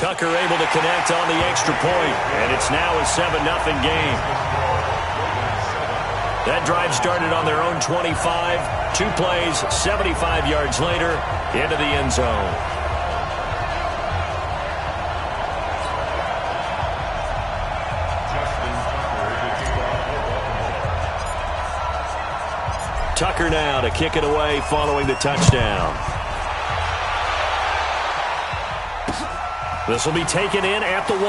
Tucker able to connect on the extra point, and it's now a 7-0 game. That drive started on their own 25. 2 plays, 75 yards later, into the end zone. Tucker now to kick it away following the touchdown. This will be taken in at the 1.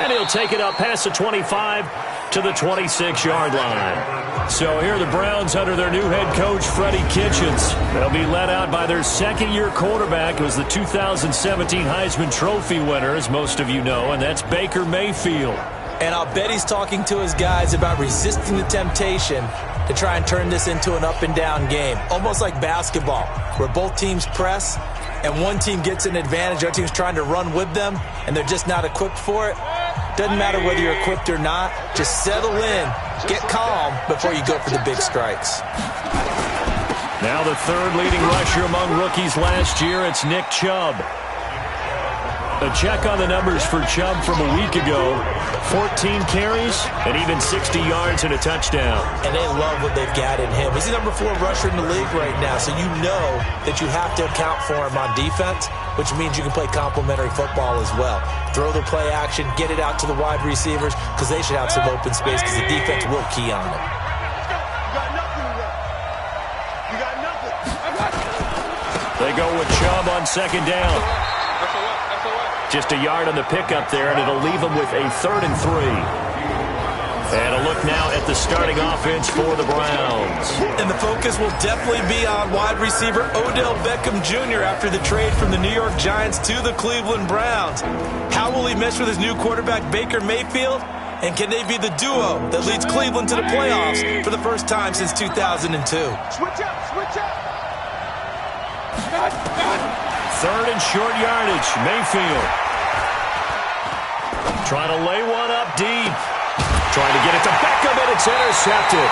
And he'll take it up past the 25 to the 26-yard line. So here are the Browns under their new head coach, Freddie Kitchens. They'll be led out by their second-year quarterback, who was the 2017 Heisman Trophy winner, as most of you know, and that's Baker Mayfield. And I'll bet he's talking to his guys about resisting the temptation to try and turn this into an up-and-down game, almost like basketball, where both teams press and one team gets an advantage, the other team's trying to run with them, and they're just not equipped for it. Doesn't matter whether you're equipped or not. Just settle in, get calm before you go for the big strikes. Now the third leading rusher among rookies last year, it's Nick Chubb. A check on the numbers for Chubb from a week ago. 14 carries and even 60 yards and a touchdown. And they love what they've got in him. He's the number 4 rusher in the league right now, so you know that you have to account for him on defense, which means you can play complementary football as well. Throw the play action, get it out to the wide receivers, because they should have some open space because the defense will key on it. They go with Chubb on second down. Just a yard on the pickup there, and it'll leave them with a 3rd and 3. And a look now at the starting offense for the Browns. And the focus will definitely be on wide receiver Odell Beckham Jr. after the trade from the New York Giants to the Cleveland Browns. How will he mesh with his new quarterback Baker Mayfield? And can they be the duo that leads Cleveland to the playoffs for the first time since 2002? Switch up, switch up. 3rd and short yardage. Mayfield trying to lay one up deep. Trying to get it to Beckham, and it's intercepted.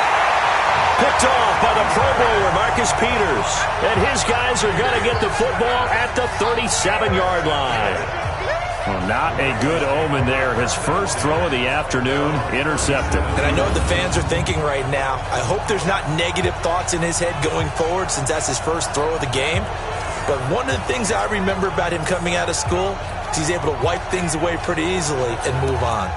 Picked off by the Pro Bowler, Marcus Peters. And his guys are going to get the football at the 37-yard line. Well, not a good omen there. His first throw of the afternoon, intercepted. And I know what the fans are thinking right now. I hope there's not negative thoughts in his head going forward since that's his first throw of the game. But one of the things I remember about him coming out of school is he's able to wipe things away pretty easily and move on.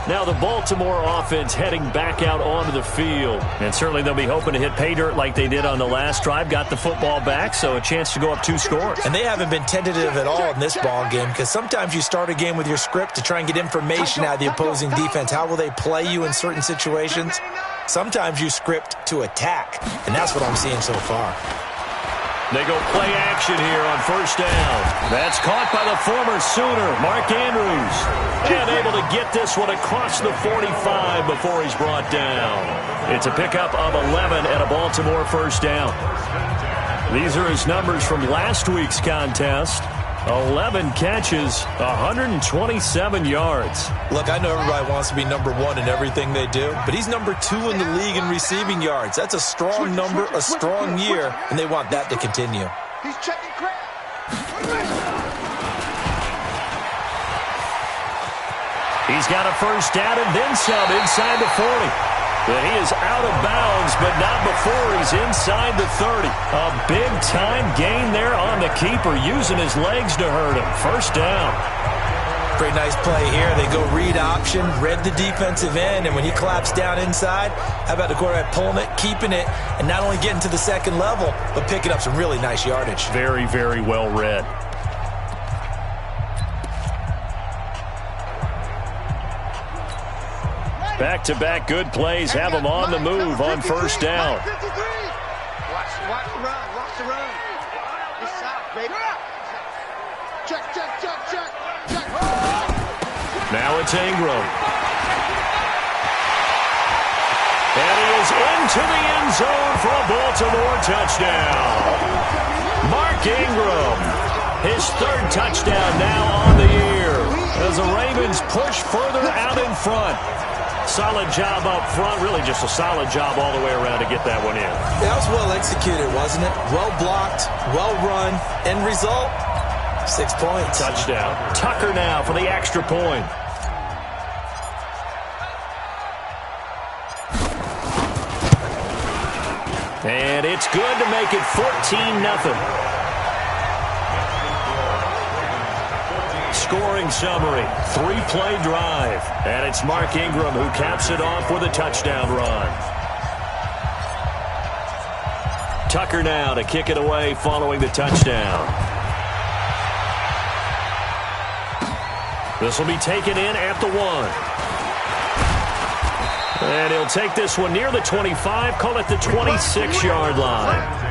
Now the Baltimore offense heading back out onto the field. And certainly they'll be hoping to hit pay dirt like they did on the last drive. Got the football back, so a chance to go up 2 scores. And they haven't been tentative at all in this ball game, because sometimes you start a game with your script to try and get information out of the opposing defense. How will they play you in certain situations? Sometimes you script to attack, and that's what I'm seeing so far. They go play action here on first down. That's caught by the former Sooner, Mark Andrews. And able to get this one across the 45 before he's brought down. It's a pickup of 11 and a Baltimore first down. These are his numbers from last week's contest. 11 catches, 127 yards. Look, I know everybody wants to be number 1 in everything they do, but he's number 2 in the league in receiving yards. That's a strong number, a strong year, and they want that to continue. He's checking crap. He's got a first down and then some inside the 40. But he is out of bounds, but not before he's inside the 30. A big-time gain there on the keeper, using his legs to hurt him. First down. Pretty nice play here. They go read option, read the defensive end, and when he claps down inside, how about the quarterback pulling it, keeping it, and not only getting to the second level, but picking up some really nice yardage. Very, very well read. Back-to-back good plays have them on the move on first down. Watch the run, watch the run. It's out, baby. Check. Now it's Ingram. And he is into the end zone for a Baltimore touchdown. Mark Ingram, his 3rd touchdown now on the year, as the Ravens push further out in front. Solid job up front, really just a solid job all the way around to get that one in. That was well executed, wasn't it? Well blocked, well run. End result, 6 points. Touchdown. Tucker now for the extra point. And it's good to make it 14-0. Scoring summary, 3-play drive. And it's Mark Ingram who caps it off with a touchdown run. Tucker now to kick it away following the touchdown. This will be taken in at the 1. And he'll take this one near the 25, call it the 26-yard line.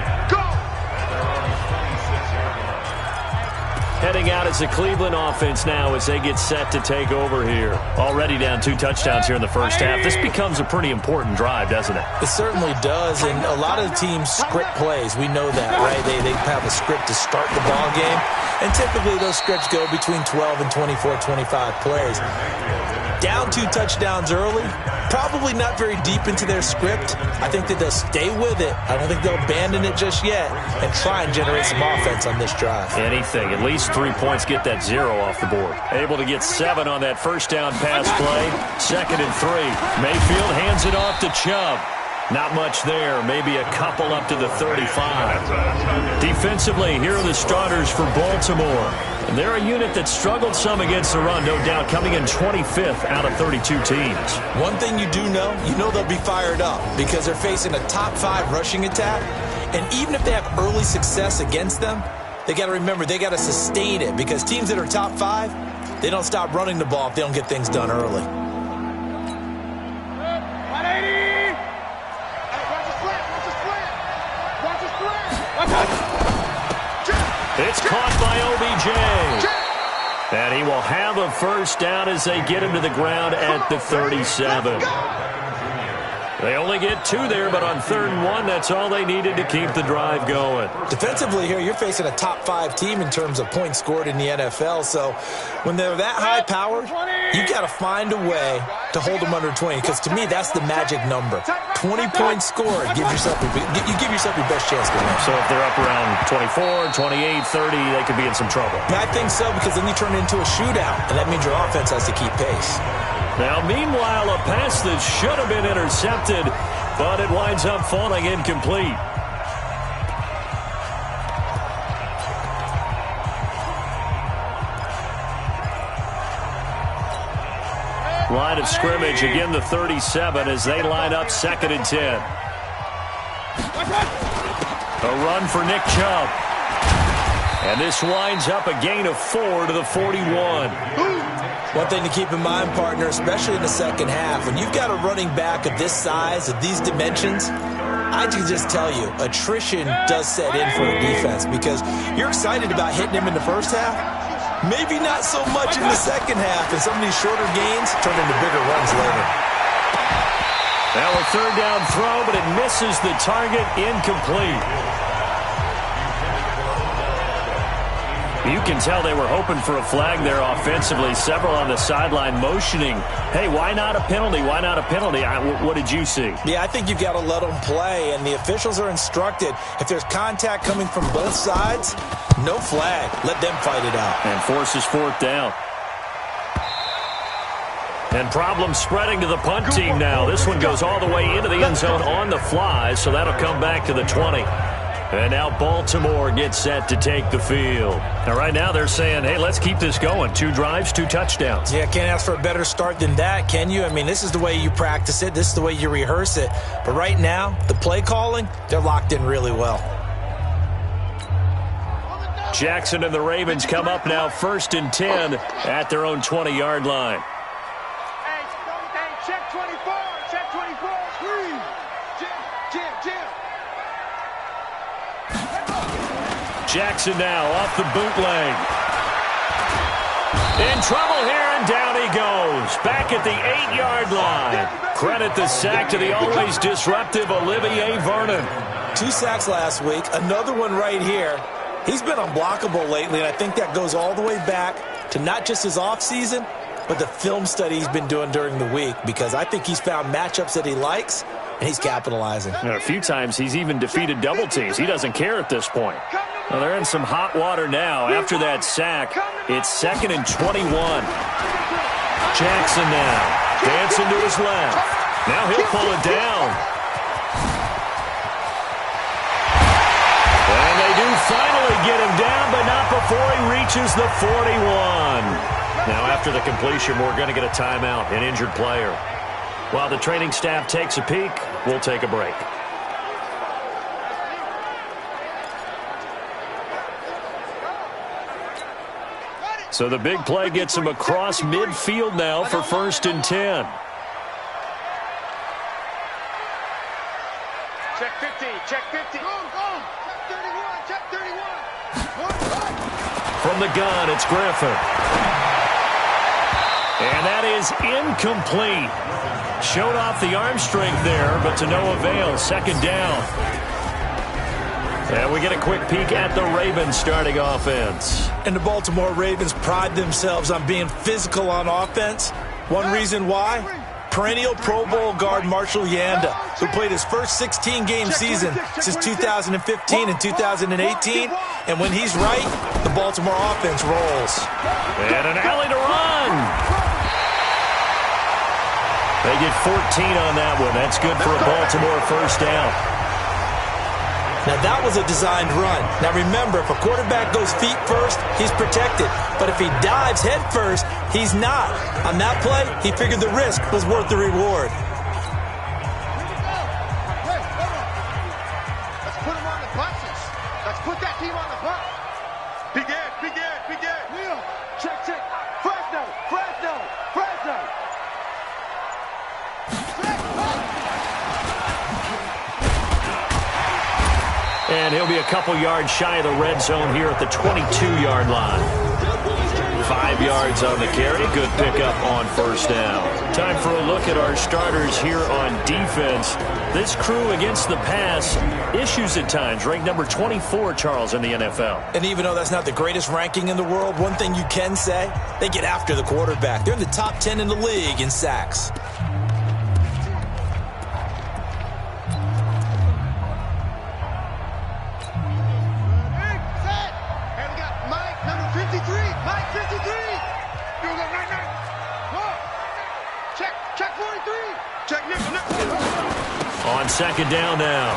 Heading out as the Cleveland offense now as they get set to take over here. Already down 2 touchdowns here in the first half. This becomes a pretty important drive, doesn't it? It certainly does, and a lot of the teams script plays. We know that, right? They have a script to start the ball game, and typically those scripts go between 12 and 24, 25 plays. Down 2 touchdowns early, probably not very deep into their script. I think that they'll stay with it. I don't think they'll abandon it just yet and try and generate some offense on this drive. Anything. At least 3 points, get that 0 off the board. Able to get 7 on that first down pass play. 2nd and 3. Mayfield hands it off to Chubb. Not much there. Maybe a couple up to the 35. Defensively, here are the starters for Baltimore. And they're a unit that struggled some against the run, no doubt, coming in 25th out of 32 teams. One thing you do know, they'll be fired up because they're facing a top 5 rushing attack. And even if they have early success against them, they got to remember they got to sustain it because teams that are top 5, they don't stop running the ball if they don't get things done early. It's caught by OBJ. And he will have a first down as they get him to the ground at the 37. They only get 2 there, but on 3rd and 1, that's all they needed to keep the drive going. Defensively here, you're facing a top 5 team in terms of points scored in the NFL. So when they're that high-powered, you got to find a way to hold them under 20. Because to me, that's the magic number. 20 points scored, you give yourself your best chance to win. So if they're up around 24, 28, 30, they could be in some trouble. I think so, because then you turn it into a shootout, and that means your offense has to keep pace. Now, meanwhile, a pass that should have been intercepted, but it winds up falling incomplete. Line of scrimmage, again the 37 as they line up 2nd and 10. A run for Nick Chubb. And this winds up a gain of 4 to the 41. One thing to keep in mind, partner, especially in the second half, when you've got a running back of this size, of these dimensions, I can just tell you, attrition does set in for a defense because you're excited about hitting him in the first half. Maybe not so much in the second half, and some of these shorter gains turn into bigger runs later. Now a 3rd down throw, but it misses the target, incomplete. You can tell they were hoping for a flag there offensively. Several on the sideline motioning, hey, why not a penalty? Why not a penalty? What did you see? Yeah, I think you've got to let them play, and the officials are instructed if there's contact coming from both sides, no flag. Let them fight it out. And forces 4th down. And problems spreading to the punt team now. This one goes all the way into the end zone on the fly, so that'll come back to the 20. And now Baltimore gets set to take the field. Now, right now they're saying, hey, let's keep this going. 2 drives, 2 touchdowns. Yeah, can't ask for a better start than that, can you? I mean, this is the way you practice it. This is the way you rehearse it. But right now, the play calling, they're locked in really well. Jackson and the Ravens come up now 1st and 10 at their own 20-yard line. Hey, check 24. Check 24. Please. Jim. Jackson now off the bootleg. In trouble here, and down he goes. Back at the 8-yard line. Credit the sack to the always disruptive Olivier Vernon. 2 sacks last week, another one right here. He's been unblockable lately, and I think that goes all the way back to not just his offseason, but the film study he's been doing during the week, because I think he's found matchups that he likes, and he's capitalizing. A few times he's even defeated double teams. He doesn't care at this point. Well, they're in some hot water now. After that sack, it's 2nd and 21. Jackson now, dancing to his left. Now he'll pull it down. And they do finally get him down, but not before he reaches the 41. Now after the completion, we're going to get a timeout, an injured player. While the training staff takes a peek, we'll take a break. So the big play gets him across midfield now for 1st and 10. Check 50, check 50. Go, go. Check 31, check 31. From the gun, it's Griffin. And that is incomplete. Showed off the arm strength there, but to no avail. 2nd down. And we get a quick peek at the Ravens starting offense. And the Baltimore Ravens pride themselves on being physical on offense. One reason why? Perennial Pro Bowl guard Marshall Yanda, who played his first 16-game season since 2015 and 2018. And when he's right, the Baltimore offense rolls. And an alley to run. They get 14 on that one. That's good for a Baltimore 1st down. Now, that was a designed run. Now, remember, if a quarterback goes feet first, he's protected. But if he dives head first, he's not. On that play, he figured the risk was worth the reward. Let's put him on the buses. Let's put that team on the bus. Big Ed. Neil, check. Fresno. And he'll be a couple yards shy of the red zone here at the 22-yard line. 5 yards on the carry. Good pickup on 1st down. Time for a look at our starters here on defense. This crew against the pass, issues at times. Ranked number 24, Charles, in the NFL. And even though that's not the greatest ranking in the world, one thing you can say, they get after the quarterback. They're in the top 10 in the league in sacks. On 2nd down now,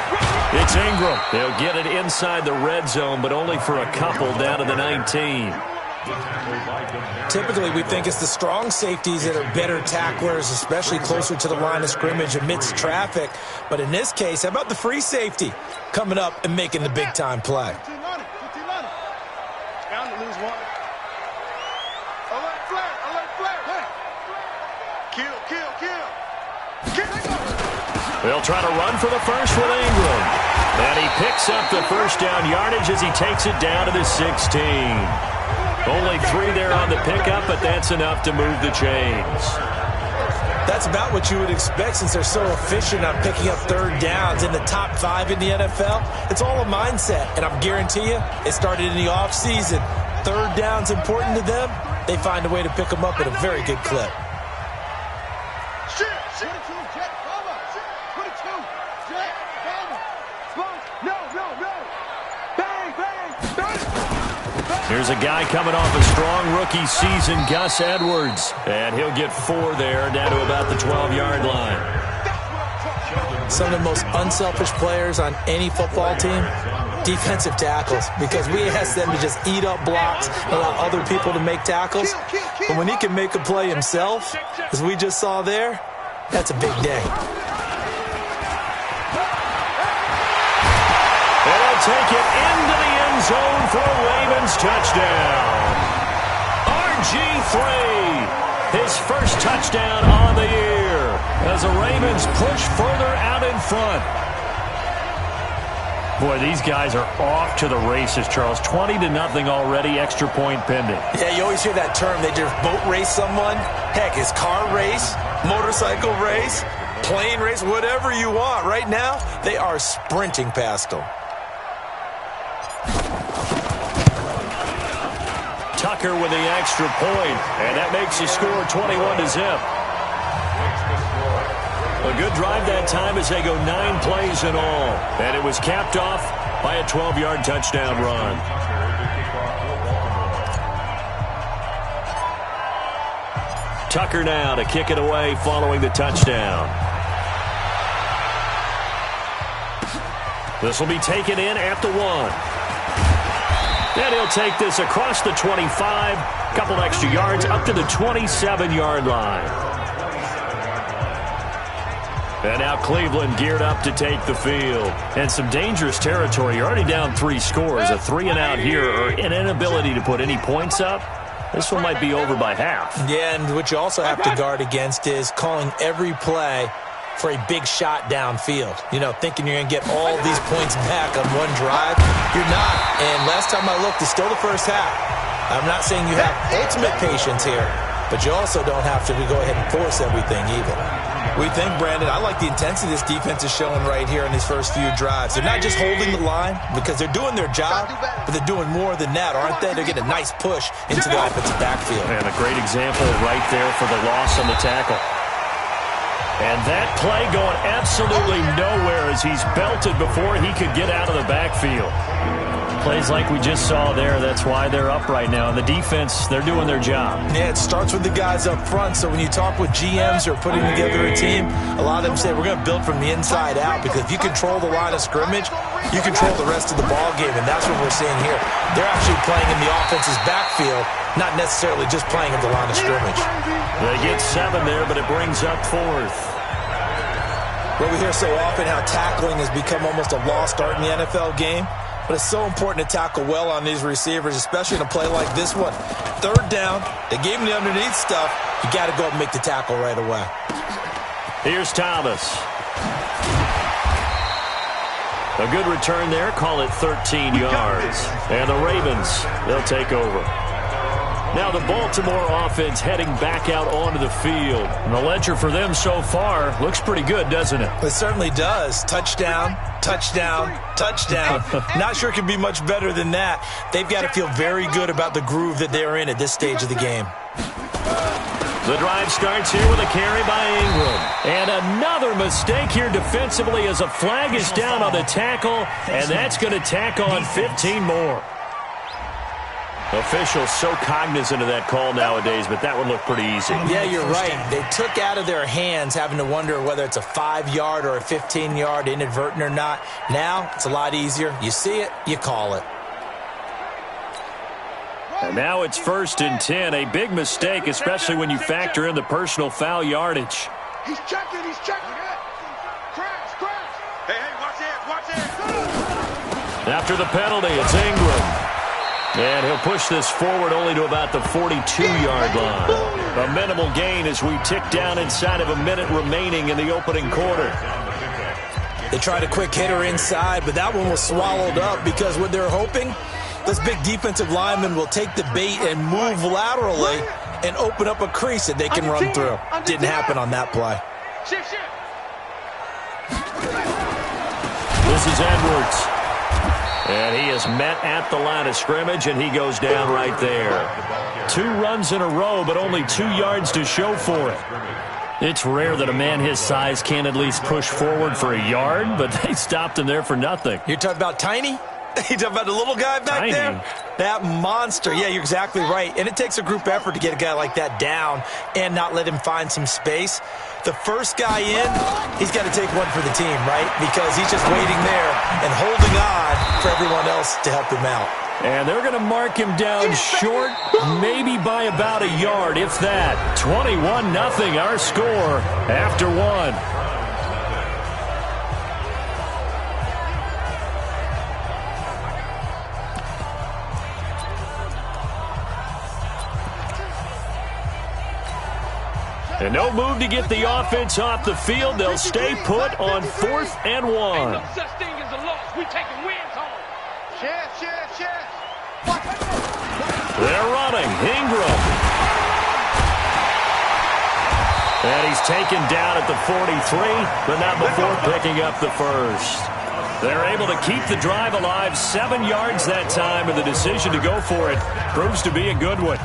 it's Ingram. They'll get it inside the red zone, but only for a couple down to the 19. Typically, we think it's the strong safeties that are better tacklers, especially closer to the line of scrimmage amidst traffic. But in this case, how about the free safety coming up and making the big-time play? Bound to lose one. Alert flare. Kill. They'll try to run for the first with Ingram. And he picks up the 1st down yardage as he takes it down to the 16. Only 3 there on the pickup, but that's enough to move the chains. That's about what you would expect since they're so efficient on picking up 3rd downs in the top 5 in the NFL. It's all a mindset, and I guarantee you it started in the offseason. 3rd down's important to them. They find a way to pick them up at a very good clip. Here's a guy coming off a strong rookie season, Gus Edwards. And he'll get 4 there, down to about the 12-yard line. Some of the most unselfish players on any football team, defensive tackles, because we ask them to just eat up blocks, allow other people to make tackles. But when he can make a play himself, as we just saw there, that's a big day. They'll take it into the end zone for a Ravens touchdown. RG3, his first touchdown on the year as the Ravens push further out in front. Boy, these guys are off to the races, Charles. 20-0 already, extra point pending. Yeah, you always hear that term. They just boat race someone. Heck, it's car race, motorcycle race, plane race, whatever you want. Right now, they are sprinting past them. Tucker with the extra point, and that makes the score 21-0. A good drive that time as they go 9 plays in all. And it was capped off by a 12-yard touchdown run. Tucker now to kick it away following the touchdown. This will be taken in at the 1. And he'll take this across the 25. Couple extra yards up to the 27-yard line. And now Cleveland geared up to take the field. And some dangerous territory. You're already down 3 scores. A 3-and-out here or an inability to put any points up. This one might be over by half. Yeah, and what you also have to guard against is calling every play for a big shot downfield. You know, thinking you're going to get all these points back on one drive. You're not. And last time I looked, it's still the first half. I'm not saying you have ultimate patience here, but you also don't have to go ahead and force everything either. We think, Brandon, I like the intensity this defense is showing right here in these first few drives. They're not just holding the line because they're doing their job, but they're doing more than that, aren't they? They're getting a nice push into the offensive backfield. And a great example right there for the loss on the tackle. And that play going absolutely nowhere as he's belted before he could get out of the backfield. Plays like we just saw there, that's why they're up right now. And the defense, they're doing their job. Yeah, it starts with the guys up front. So when you talk with GMs who are putting together a team, a lot of them say we're going to build from the inside out, because if you control the line of scrimmage, you control the rest of the ball game, and that's what we're seeing here. They're actually playing in the offense's backfield, not necessarily just playing at the line of scrimmage. They get 7 there, but it brings up 4th. Well, we hear so often how tackling has become almost a lost art in the NFL game. But it's so important to tackle well on these receivers, especially in a play like this one. 3rd down, they gave him the underneath stuff. You got to go and make the tackle right away. Here's Thomas. A good return there. Call it 13 yards. And the Ravens, they'll take over. Now the Baltimore offense heading back out onto the field. And the ledger for them so far looks pretty good, doesn't it? It certainly does. Touchdown, touchdown, touchdown. Not sure it can be much better than that. They've got to feel very good about the groove that they're in at this stage of the game. The drive starts here with a carry by Ingram. And another mistake here defensively as a flag is down on the tackle, and that's going to tack on 15 more. Officials so cognizant of that call nowadays, but that one looked pretty easy. Yeah, you're right. They took out of their hands having to wonder whether it's a 5-yard or a 15-yard inadvertent or not. Now it's a lot easier. You see it, you call it. And now it's 1st and 10. A big mistake, especially when you factor in the personal foul yardage. He's checking, he's checking. Crash, crash. Hey, watch it. After the penalty, it's Ingram. And he'll push this forward only to about the 42-yard line. A minimal gain as we tick down inside of a minute remaining in the opening quarter. They tried a quick hitter inside, but that one was swallowed up because what they're hoping, this big defensive lineman will take the bait and move laterally and open up a crease that they can run through. Didn't happen on that play. This is Edwards. And he is met at the line of scrimmage, and he goes down right there. 2 runs in a row, but only 2 yards to show for it. It's rare that a man his size can't at least push forward for a yard, but they stopped him there for nothing. You're talking about Tiny? You talking about the little guy back there? That monster. Yeah, you're exactly right. And it takes a group effort to get a guy like that down and not let him find some space. The first guy in, he's got to take one for the team, right? Because he's just waiting there and holding on for everyone else to help him out. And they're going to mark him down short, maybe by about a yard, if that. 21-0, our score after 1. And no move to get the offense off the field. They'll stay put on 4th and 1. Ain't no such thing as a loss. We taking wins home. They're running. Ingram. And he's taken down at the 43, but not before picking up the first. They're able to keep the drive alive. 7 yards that time, and the decision to go for it proves to be a good one.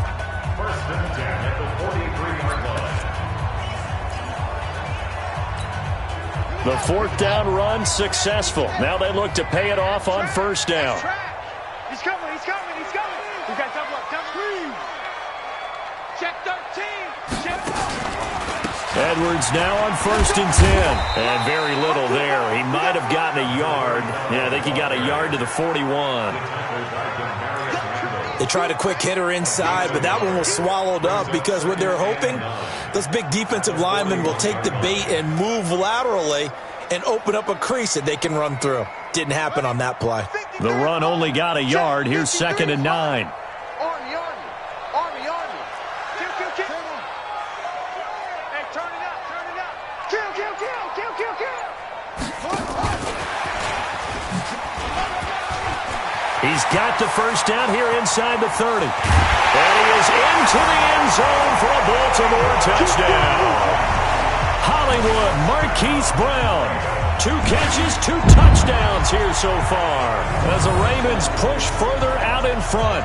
The fourth down run successful. Now they look to pay it off on first down. He's coming, he's coming, he's coming. We got double up, double. Check 13. Check. Edwards now on 1st and 10. And very little there. He might have gotten a yard. Yeah, I think he got a yard to the 41. They tried a quick hitter inside, but that one was swallowed up because what they're hoping, those big defensive linemen will take the bait and move laterally and open up a crease that they can run through. Didn't happen on that play. The run only got a yard. Here's 2nd and 9. Army. Kill, kill, kill. Hey, turn it up, turn it up. Kill, kill, kill, kill, kill, kill. He's got the first down here inside the 30. And he is into the end zone for a Baltimore touchdown. Hollywood Marquise Brown. 2 catches, 2 touchdowns here so far as the Ravens push further out in front.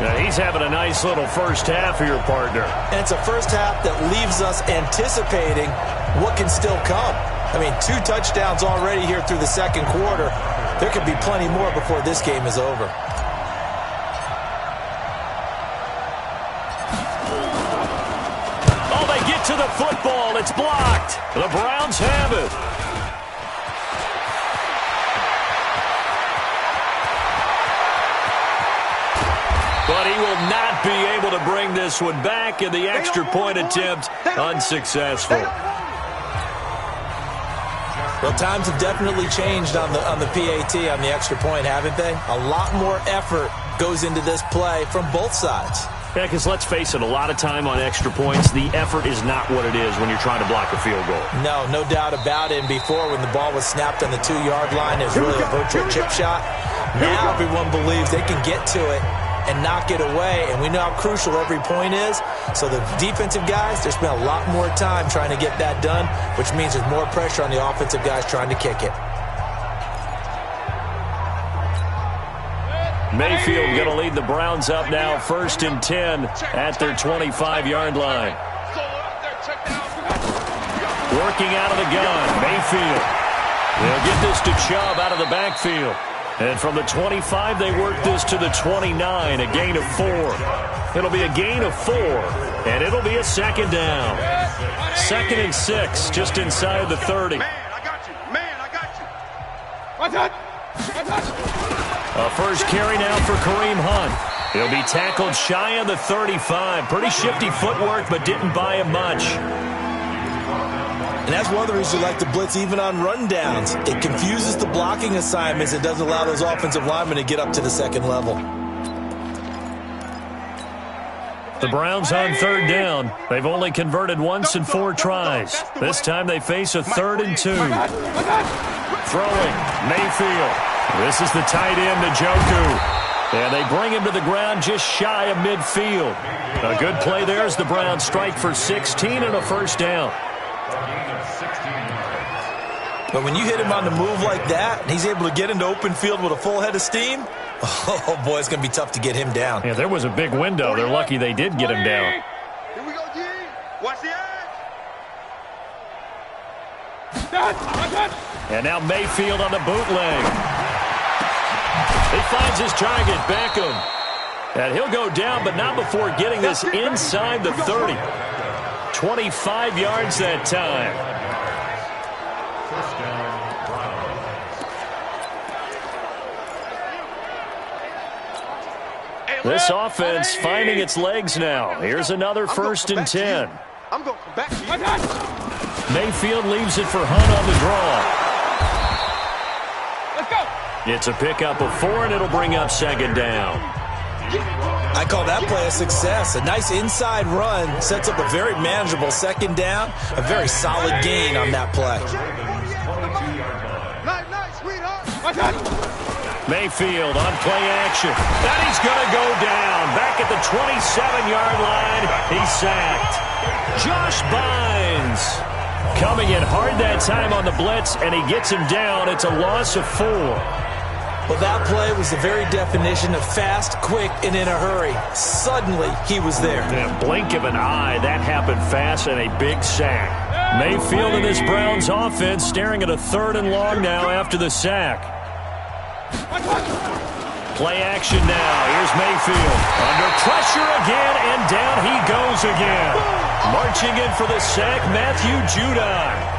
Now he's having a nice little first half here, partner. And it's a first half that leaves us anticipating what can still come. I mean, 2 touchdowns already here through the second quarter. There could be plenty more before this game is over. Oh, they get to the football. It's blocked. The Browns have it. But he will not be able to bring this one back, and the extra point attempt unsuccessful. Well, times have definitely changed on the PAT, on the extra point, haven't they? A lot more effort goes into this play from both sides. Yeah, because let's face it, a lot of time on extra points, the effort is not what it is when you're trying to block a field goal. No doubt about it. And before, when the ball was snapped on the 2-yard line, it was really a virtual chip shot. Now everyone believes they can get to it and knock it away, and we know how crucial every point is. So the defensive guys, they spent a lot more time trying to get that done, which means there's more pressure on the offensive guys trying to kick it. Mayfield going to lead the Browns up now, 1st and 10 at their 25-yard line. Working out of the gun, Mayfield. They'll get this to Chubb out of the backfield. And from the 25, they work this to the 29, a gain of 4. It'll be a gain of 4, and it'll be a 2nd down. 2nd and 6, just inside the 30. Man, I got you. Man, I got you. A first carry now for Kareem Hunt. He'll be tackled shy of the 35. Pretty shifty footwork, but didn't buy him much. And that's one of the reasons we like to blitz even on rundowns. It confuses the blocking assignments. It doesn't allow those offensive linemen to get up to the second level. The Browns on 3rd down. They've only converted once in 4 tries. This time they face a 3rd and 2. Throwing, Mayfield. This is the tight end, Njoku. And they bring him to the ground just shy of midfield. A good play there as the Browns strike for 16 and a first down. But when you hit him on the move like that, and he's able to get into open field with a full head of steam, oh, boy, it's going to be tough to get him down. Yeah, there was a big window. They're lucky they did get him down. Here we go, G. Watch the edge. And now Mayfield on the bootleg. He finds his target, Beckham. And he'll go down, but not before getting this inside the 30. 25 yards that time. This offense finding its legs now. Here's another 1st and 10. I'm going to come back to you. Mayfield leaves it for Hunt on the draw. Let's go. It's a pickup of 4, and it'll bring up 2nd down. I call that play a success. A nice inside run sets up a very manageable 2nd down. A very solid gain on that play. Nice, sweetheart. Mayfield on play action. And he's going to go down. Back at the 27-yard line. He's sacked. Josh Bynes coming in hard that time on the blitz, and he gets him down. It's a loss of 4. Well, that play was the very definition of fast, quick, and in a hurry. Suddenly, he was there. In a blink of an eye, that happened fast, and a big sack. Mayfield and this Browns offense staring at a 3rd and long now after the sack. Play action now. Here's Mayfield. Under pressure again, and down he goes again. Marching in for the sack, Matthew Judon.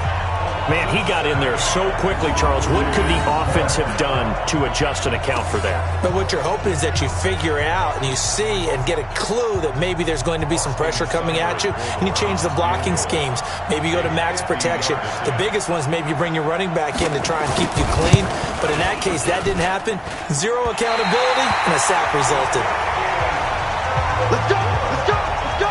Man, he got in there so quickly, Charles. What could the offense have done to adjust and account for that? But what you're hoping is that you figure out and you see and get a clue that maybe there's going to be some pressure coming at you, and you change the blocking schemes. Maybe you go to max protection. The biggest one is maybe you bring your running back in to try and keep you clean. But in that case, that didn't happen. Zero accountability, and a sack resulted. Let's go! Let's go! Let's go!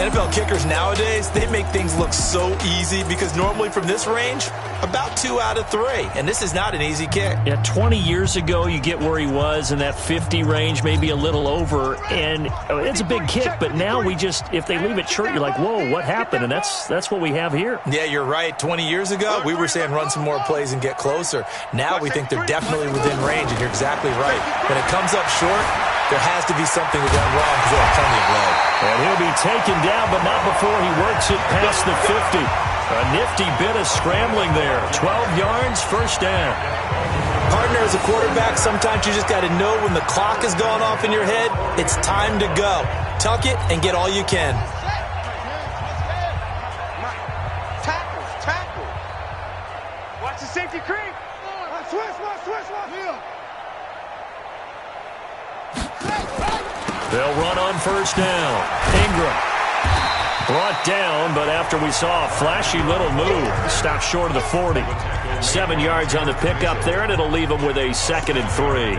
NFL kickers nowadays, they make things look so easy because normally from this range, about 2 out of 3. And this is not an easy kick. Yeah, 20 years ago, you get where he was in that 50 range, maybe a little over. And it's a big kick, but now we just, if they leave it short, you're like, whoa, what happened? And that's what we have here. Yeah, you're right. 20 years ago, we were saying run some more plays and get closer. Now we think they're definitely within range, and you're exactly right. When it comes up short, there has to be something that went wrong because they have plenty of load. And he'll be taken down, but not before he works it past the 50. A nifty bit of scrambling there. 12 yards, first down. Partner, as a quarterback, sometimes you just got to know when the clock is going off in your head, it's time to go. Tuck it and get all you can. Tackle. Watch the safety creep. Switch. They'll run on first down. Ingram brought down, but after we saw a flashy little move, stopped short of the 40. 7 yards on the pickup there, and it'll leave him with a 2nd and 3.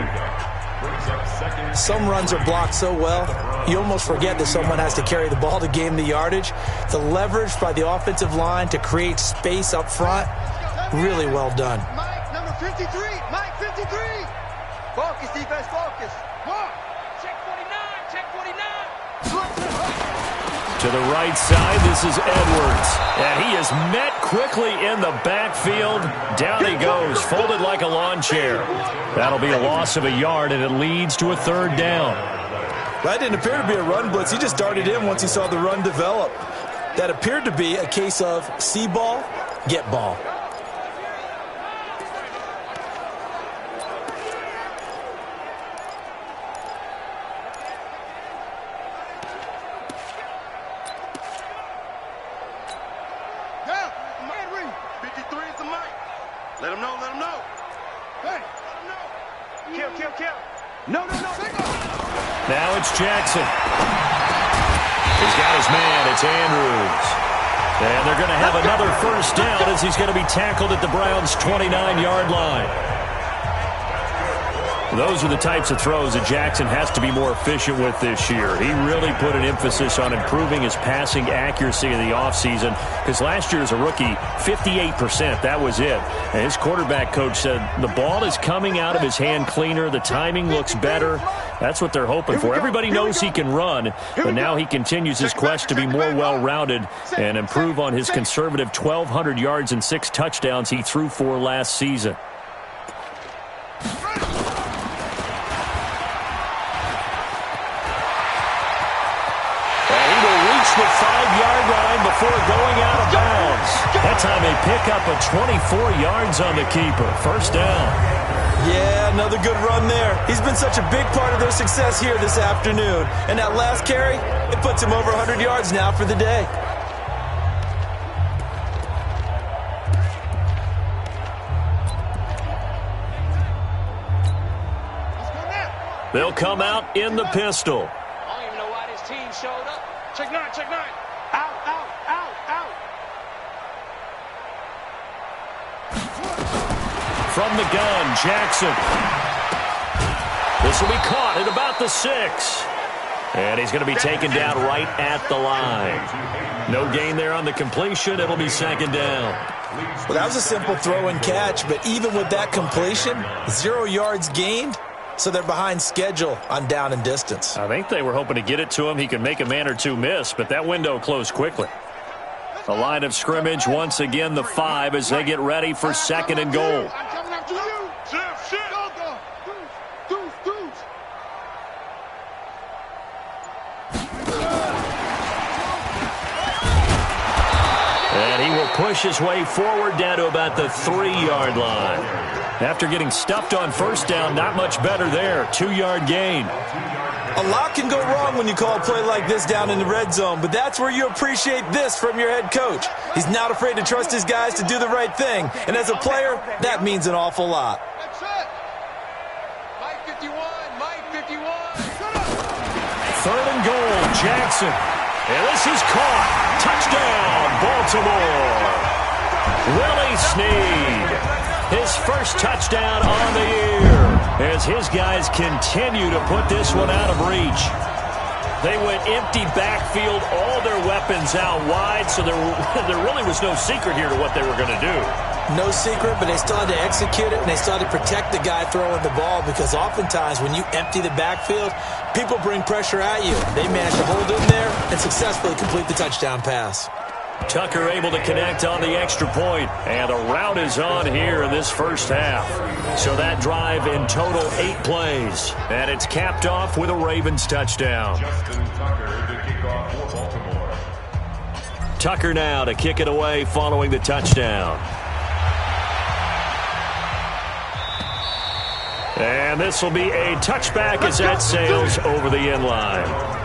Some runs are blocked so well, you almost forget that someone has to carry the ball to gain the yardage. The leverage by the offensive line to create space up front, really well done. Mike, number 53. Mike, 53. Focus, defense, focus. Check 49. Check 49. To the right side, this is Edwards. And he is met quickly in the backfield. Down he goes, folded like a lawn chair. That'll be a loss of a yard, and it leads to a 3rd down. That didn't appear to be a run blitz. He just darted in once he saw the run develop. That appeared to be a case of see ball, get ball. Let him know. Hey, let him know. Kill. No. Now it's Jackson. He's got his man. It's Andrews. And they're going to have another first down as he's going to be tackled at the Browns' 29-yard line. Those are the types of throws that Jackson has to be more efficient with this year. He really put an emphasis on improving his passing accuracy in the offseason because last year as a rookie, 58%, that was it. And his quarterback coach said the ball is coming out of his hand cleaner. The timing looks better. That's what they're hoping for. Everybody knows he can run, but now he continues his quest to be more well-rounded and improve on his conservative 1,200 yards and 6 touchdowns he threw for last season. The 5-yard line before going out of bounds. That time they pick up a 24 yards on the keeper. First down. Yeah, another good run there. He's been such a big part of their success here this afternoon. And that last carry, it puts him over 100 yards now for the day. They'll come out in the pistol. I don't even know why this team showed up. Check 9. Out. From the gun, Jackson. This will be caught at about the 6. And he's going to be taken down right at the line. No gain there on the completion. It'll be 2nd down. Well, that was a simple throw and catch, but even with that completion, 0 yards gained, so they're behind schedule on down and distance. I think they were hoping to get it to him. He could make a man or two miss, but that window closed quickly. The line of scrimmage, once again, the 5 as they get ready for 2nd and goal. And he will push his way forward down to about the 3-yard line. After getting stuffed on first down, not much better there. 2-yard gain. A lot can go wrong when you call a play like this down in the red zone, but that's where you appreciate this from your head coach. He's not afraid to trust his guys to do the right thing, and as a player, that means an awful lot. That's it. Mike 51, Mike 51. 3rd and goal, Jackson. And this is caught. Touchdown, Baltimore. Willie Snead. His first touchdown on the year as his guys continue to put this one out of reach. They went empty backfield, all their weapons out wide, so there really was no secret here to what they were going to do. No secret, but they still had to execute it, and they still had to protect the guy throwing the ball because oftentimes when you empty the backfield, people bring pressure at you. They managed to hold in there and successfully complete the touchdown pass. Tucker able to connect on the extra point, and the route is on here in this first half. So that drive in total 8 plays, and it's capped off with a Ravens touchdown. Tucker now to kick it away following the touchdown. And this will be a touchback as that sails over the end line.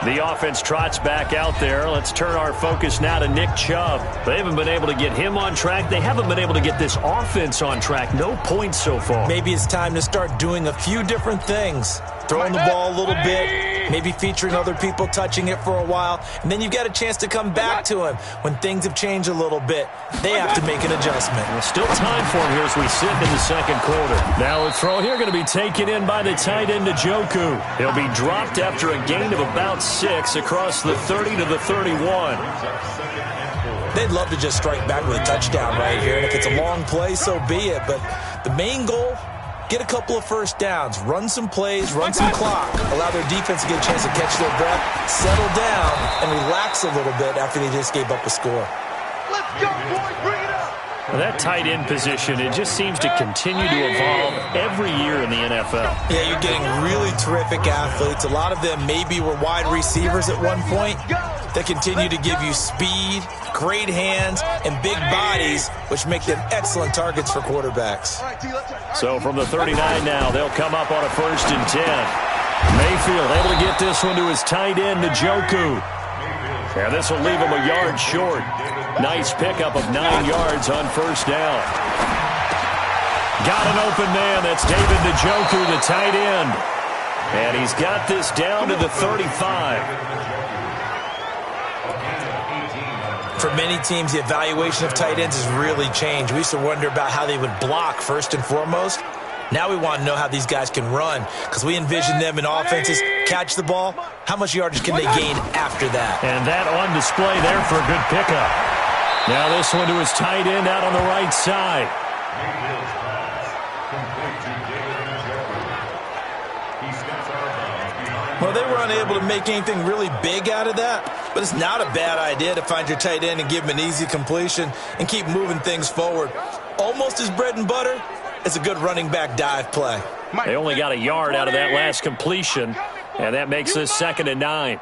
The offense trots back out there. Let's turn our focus now to Nick Chubb. They haven't been able to get him on track. They haven't been able to get this offense on track. No points so far. Maybe it's time to start doing a few different things. Throwing the ball a little bit, maybe featuring other people touching it for a while, and then you've got a chance to come back to him when things have changed a little bit. They have to make an adjustment. Well, still time for him here as we sit in the second quarter. Now a throw here going to be taken in by the tight end Njoku. He'll be dropped after a gain of about 6 across the 30 to the 31. They'd love to just strike back with a touchdown right here, and if it's a long play, so be it. But the main goal, get a couple of first downs, run some plays, run some clock, allow their defense to get a chance to catch their breath, settle down, and relax a little bit after they just gave up a score. Let's go, boys. Bring it up. Well, that tight end position, it just seems to continue to evolve every year in the NFL. Yeah, you're getting really terrific athletes. A lot of them maybe were wide receivers at one point. They continue to give you speed, great hands, and big bodies, which make them excellent targets for quarterbacks. So from the 39 now, they'll come up on a 1st and 10. Mayfield able to get this one to his tight end, Njoku. And this will leave him a yard short. Nice pickup of 9 yards on first down. Got an open man. That's David Njoku, the tight end. And he's got this down to the 35. For many teams, the evaluation of tight ends has really changed. We used to wonder about how they would block first and foremost. Now we want to know how these guys can run because we envision them in offenses catch the ball. How much yardage can they gain after that? And that on display there for a good pickup. Now this one to his tight end out on the right side. Well, they were unable to make anything really big out of that, but it's not a bad idea to find your tight end and give him an easy completion and keep moving things forward. Almost his bread and butter. It's a good running back dive play. They only got a yard out of that last completion, and that makes this 2nd and 9.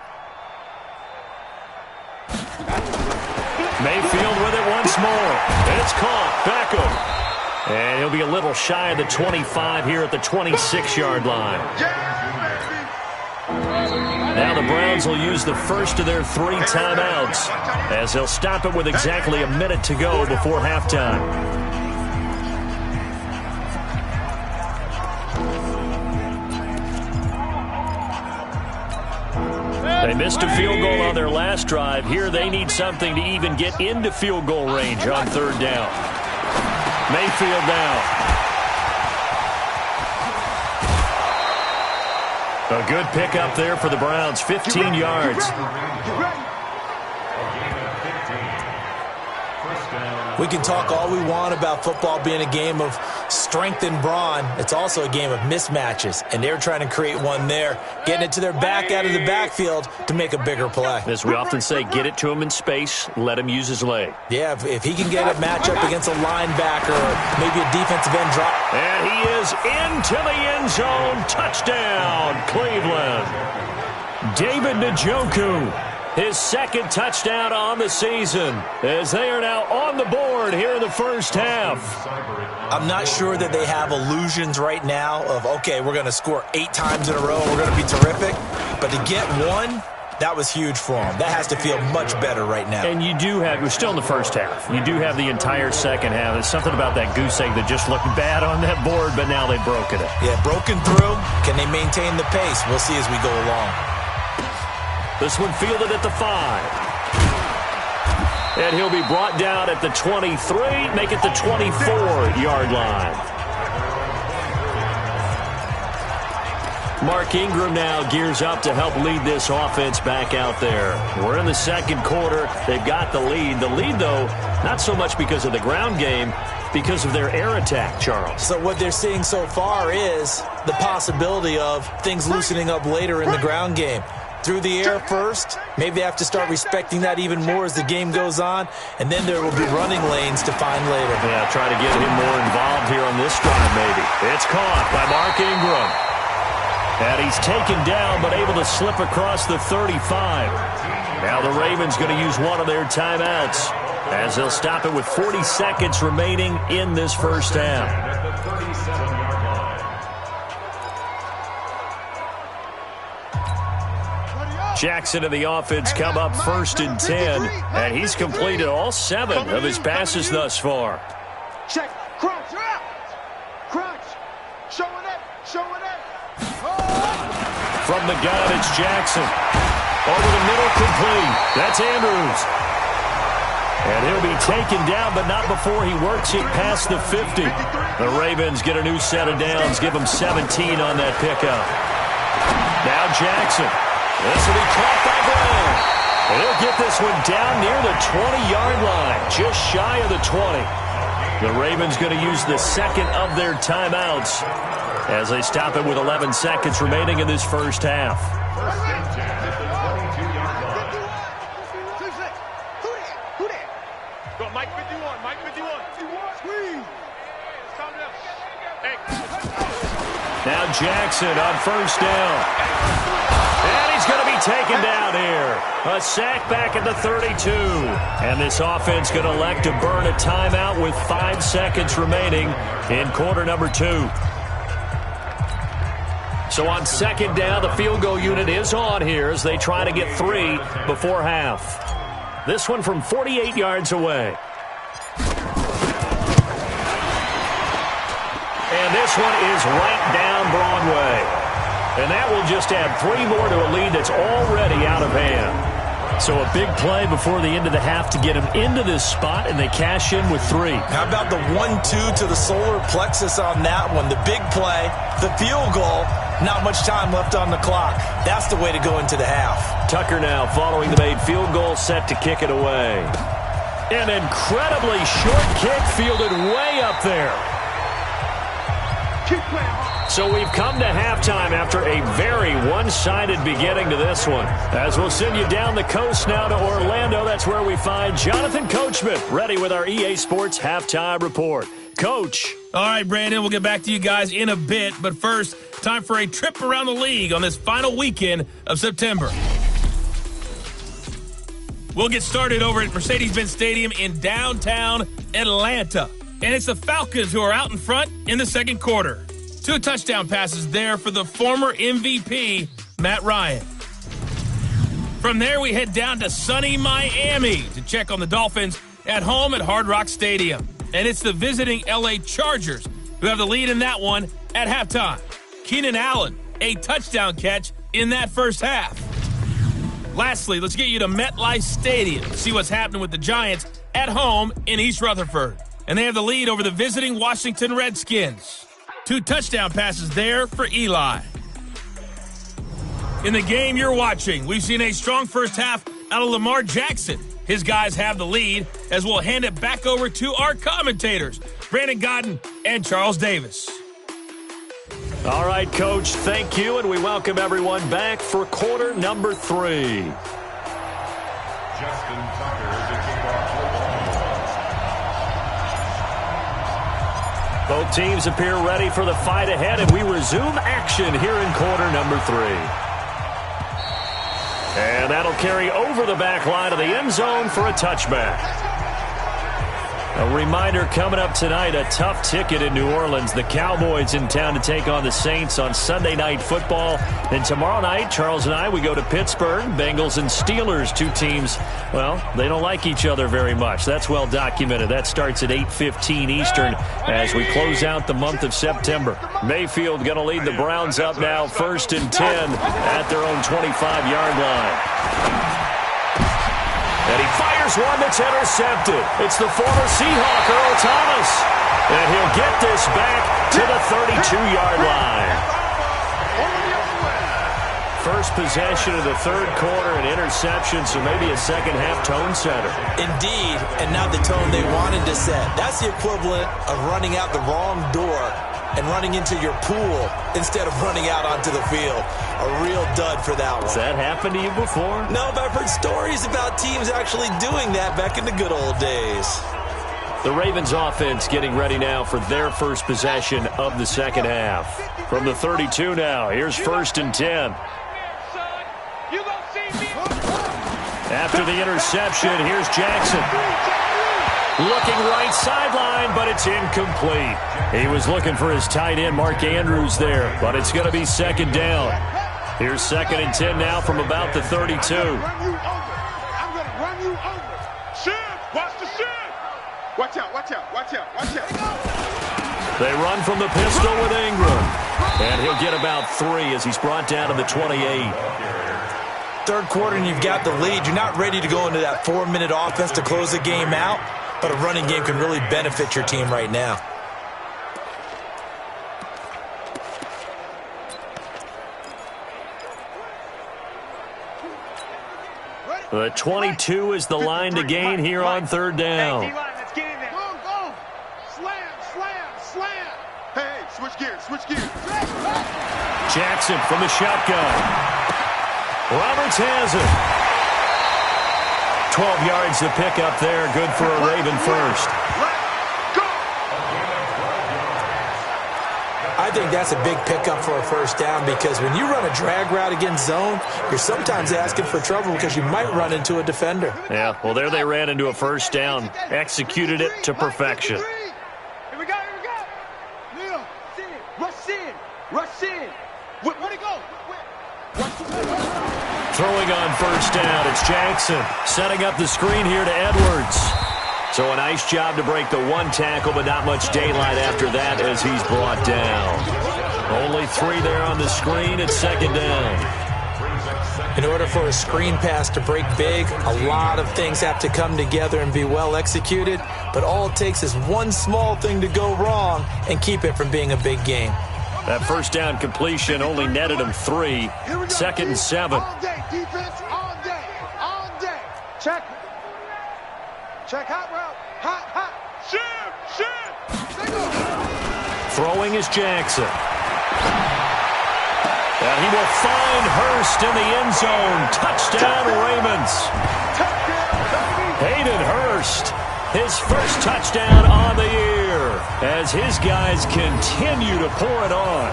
Mayfield with it once more. And it's caught. Beckham. And he'll be a little shy of the 25 here at the 26-yard line. Now the Browns will use the first of their 3 timeouts as they'll stop it with exactly a minute to go before halftime. They missed a field goal on their last drive. Here they need something to even get into field goal range on 3rd down. Mayfield now. A good pickup there for the Browns, 15 yards. We can talk all we want about football being a game of strength and brawn. It's also a game of mismatches, and they're trying to create one there, getting it to their back out of the backfield to make a bigger play. As we often say, get it to him in space, let him use his leg. Yeah, if he can get a matchup against a linebacker or maybe a defensive end drop. And he is into the end zone. Touchdown, Cleveland. David Njoku, his second touchdown on the season, as they are now on the board here in the first half. I'm not sure that they have illusions right now of, okay, we're going to score 8 times in a row and we're going to be terrific. But to get one, that was huge for them. That has to feel much better right now. And you do have, we're still in the first half. You do have the entire second half. There's something about that goose egg that just looked bad on that board, but now they've broken it. Yeah, broken through. Can they maintain the pace? We'll see as we go along. This one fielded at the 5. And he'll be brought down at the 23, make it the 24-yard line. Mark Ingram now gears up to help lead this offense back out there. We're in the second quarter. They've got the lead. The lead, though, not so much because of the ground game, because of their air attack, Charles. So what they're seeing so far is the possibility of things loosening up later in the ground game. Through the air first, maybe they have to start respecting that even more as the game goes on, and then there will be running lanes to find later. Yeah, try to get him more involved here on this drive, maybe. It's caught by Mark Ingram. And he's taken down, but able to slip across the 35. Now the Ravens going to use one of their timeouts, as they'll stop it with 40 seconds remaining in this first half. Jackson and the offense come up 1st and 10, and he's completed all 7 of his passes thus far. Check. Crunch. Crunch. Showing it. From the gun, it's Jackson. Over the middle, complete. That's Andrews. And he'll be taken down, but not before he works it past the 50. The Ravens get a new set of downs, give them 17 on that pickup. Now Jackson. This will be caught by Brown. And he'll get this one down near the 20-yard line, just shy of the 20. The Ravens going to use the second of their timeouts as they stop it with 11 seconds remaining in this first half. Go, Mike 51. Squeeze. Now Jackson on first down. And he's going to be taken down here. A sack back at the 32. And this offense going to elect to burn a timeout with 5 seconds remaining in quarter number 2. So on second down, the field goal unit is on here as they try to get 3 before half. This one from 48 yards away. And this one is right down Broadway. And that will just add 3 more to a lead that's already out of hand. So a big play before the end of the half to get him into this spot, and they cash in with 3. How about the 1-2 to the solar plexus on that one? The big play, the field goal, not much time left on the clock. That's the way to go into the half. Tucker now following the made field goal, set to kick it away. An incredibly short kick fielded way up there. Keep playing. So we've come to halftime after a very one-sided beginning to this one. As we'll send you down the coast now to Orlando, that's where we find Jonathan Coachman, ready with our EA Sports Halftime Report. Coach. All right, Brandon, we'll get back to you guys in a bit. But first, time for a trip around the league on this final weekend of September. We'll get started over at Mercedes-Benz Stadium in downtown Atlanta. And it's the Falcons who are out in front in the second quarter. 2 touchdown passes there for the former MVP, Matt Ryan. From there, we head down to sunny Miami to check on the Dolphins at home at Hard Rock Stadium. And it's the visiting LA Chargers who have the lead in that one at halftime. Keenan Allen, a touchdown catch in that first half. Lastly, let's get you to MetLife Stadium to see what's happening with the Giants at home in East Rutherford. And they have the lead over the visiting Washington Redskins. 2 touchdown passes there for Eli. In the game you're watching, we've seen a strong first half out of Lamar Jackson. His guys have the lead as we'll hand it back over to our commentators. Brandon Godden, and Charles Davis. All right, Coach, thank you, and we welcome everyone back for quarter number 3. Justin Tucker to kick off football. Both teams appear ready for the fight ahead, and we resume action here in quarter number 3. And that'll carry over the back line of the end zone for a touchback. A reminder coming up tonight, a tough ticket in New Orleans. The Cowboys in town to take on the Saints on Sunday Night Football. And tomorrow night, Charles and I, we go to Pittsburgh. Bengals and Steelers, two teams, well, they don't like each other very much. That's well documented. That starts at 8:15 Eastern as we close out the month of September. Mayfield going to lead the Browns up now, 1st and 10 at their own 25-yard line. And he fires one that's intercepted. It's the former Seahawk, Earl Thomas. And he'll get this back to the 32-yard line. First possession of the third quarter, an interception, so maybe a second-half tone setter. Indeed, and not the tone they wanted to set. That's the equivalent of running out the wrong door and running into your pool instead of running out onto the field. A real dud for that one. Has that happened to you before? No, but I've heard stories about teams actually doing that back in the good old days. The Ravens offense getting ready now for their first possession of the second half. From the 32 now, here's 1st and 10. After the interception, here's Jackson. Looking right sideline, but it's incomplete. He was looking for his tight end, Mark Andrews, there, but it's going to be second down. Here's 2nd and 10 now from about the 32. I'm going to run you over. Shin, watch the shin. Watch out, watch out, watch out, watch out. They run from the pistol with Ingram. And he'll get about 3 as he's brought down to the 28. Third quarter and you've got the lead. You're not ready to go into that 4-minute offense to close the game out, but a running game can really benefit your team right now. The 22 is the line to gain here on third down. Hey, D-line, let's get in there. Go, go. Slam, slam, slam. Hey, switch gears, switch gears. Jackson from the shotgun. Roberts has it. 12 yards to pick up there. Good for a Raven first. I think that's a big pickup for a first down because when you run a drag route against zone, you're sometimes asking for trouble because you might run into a defender. Yeah, well, there they ran into a first down. Executed it to perfection. Here we go, here we go. Neil, rush in, rush in. Where'd he go? Throwing on first down, it's Jackson. Setting up the screen here to Edwards. So a nice job to break the one tackle, but not much daylight after that as he's brought down. Only 3 there on the screen. It's second down. In order for a screen pass to break big, a lot of things have to come together and be well executed, but all it takes is one small thing to go wrong and keep it from being a big game. That first down completion only netted him 3. 2nd and 7. All day, defense, all day, all day. Check. Check hot route. Hot, hot. Shim, shim. Throwing is Jackson. And he will find Hurst in the end zone. Touchdown, Ravens. Hayden Hurst, his first touchdown on the year as his guys continue to pour it on.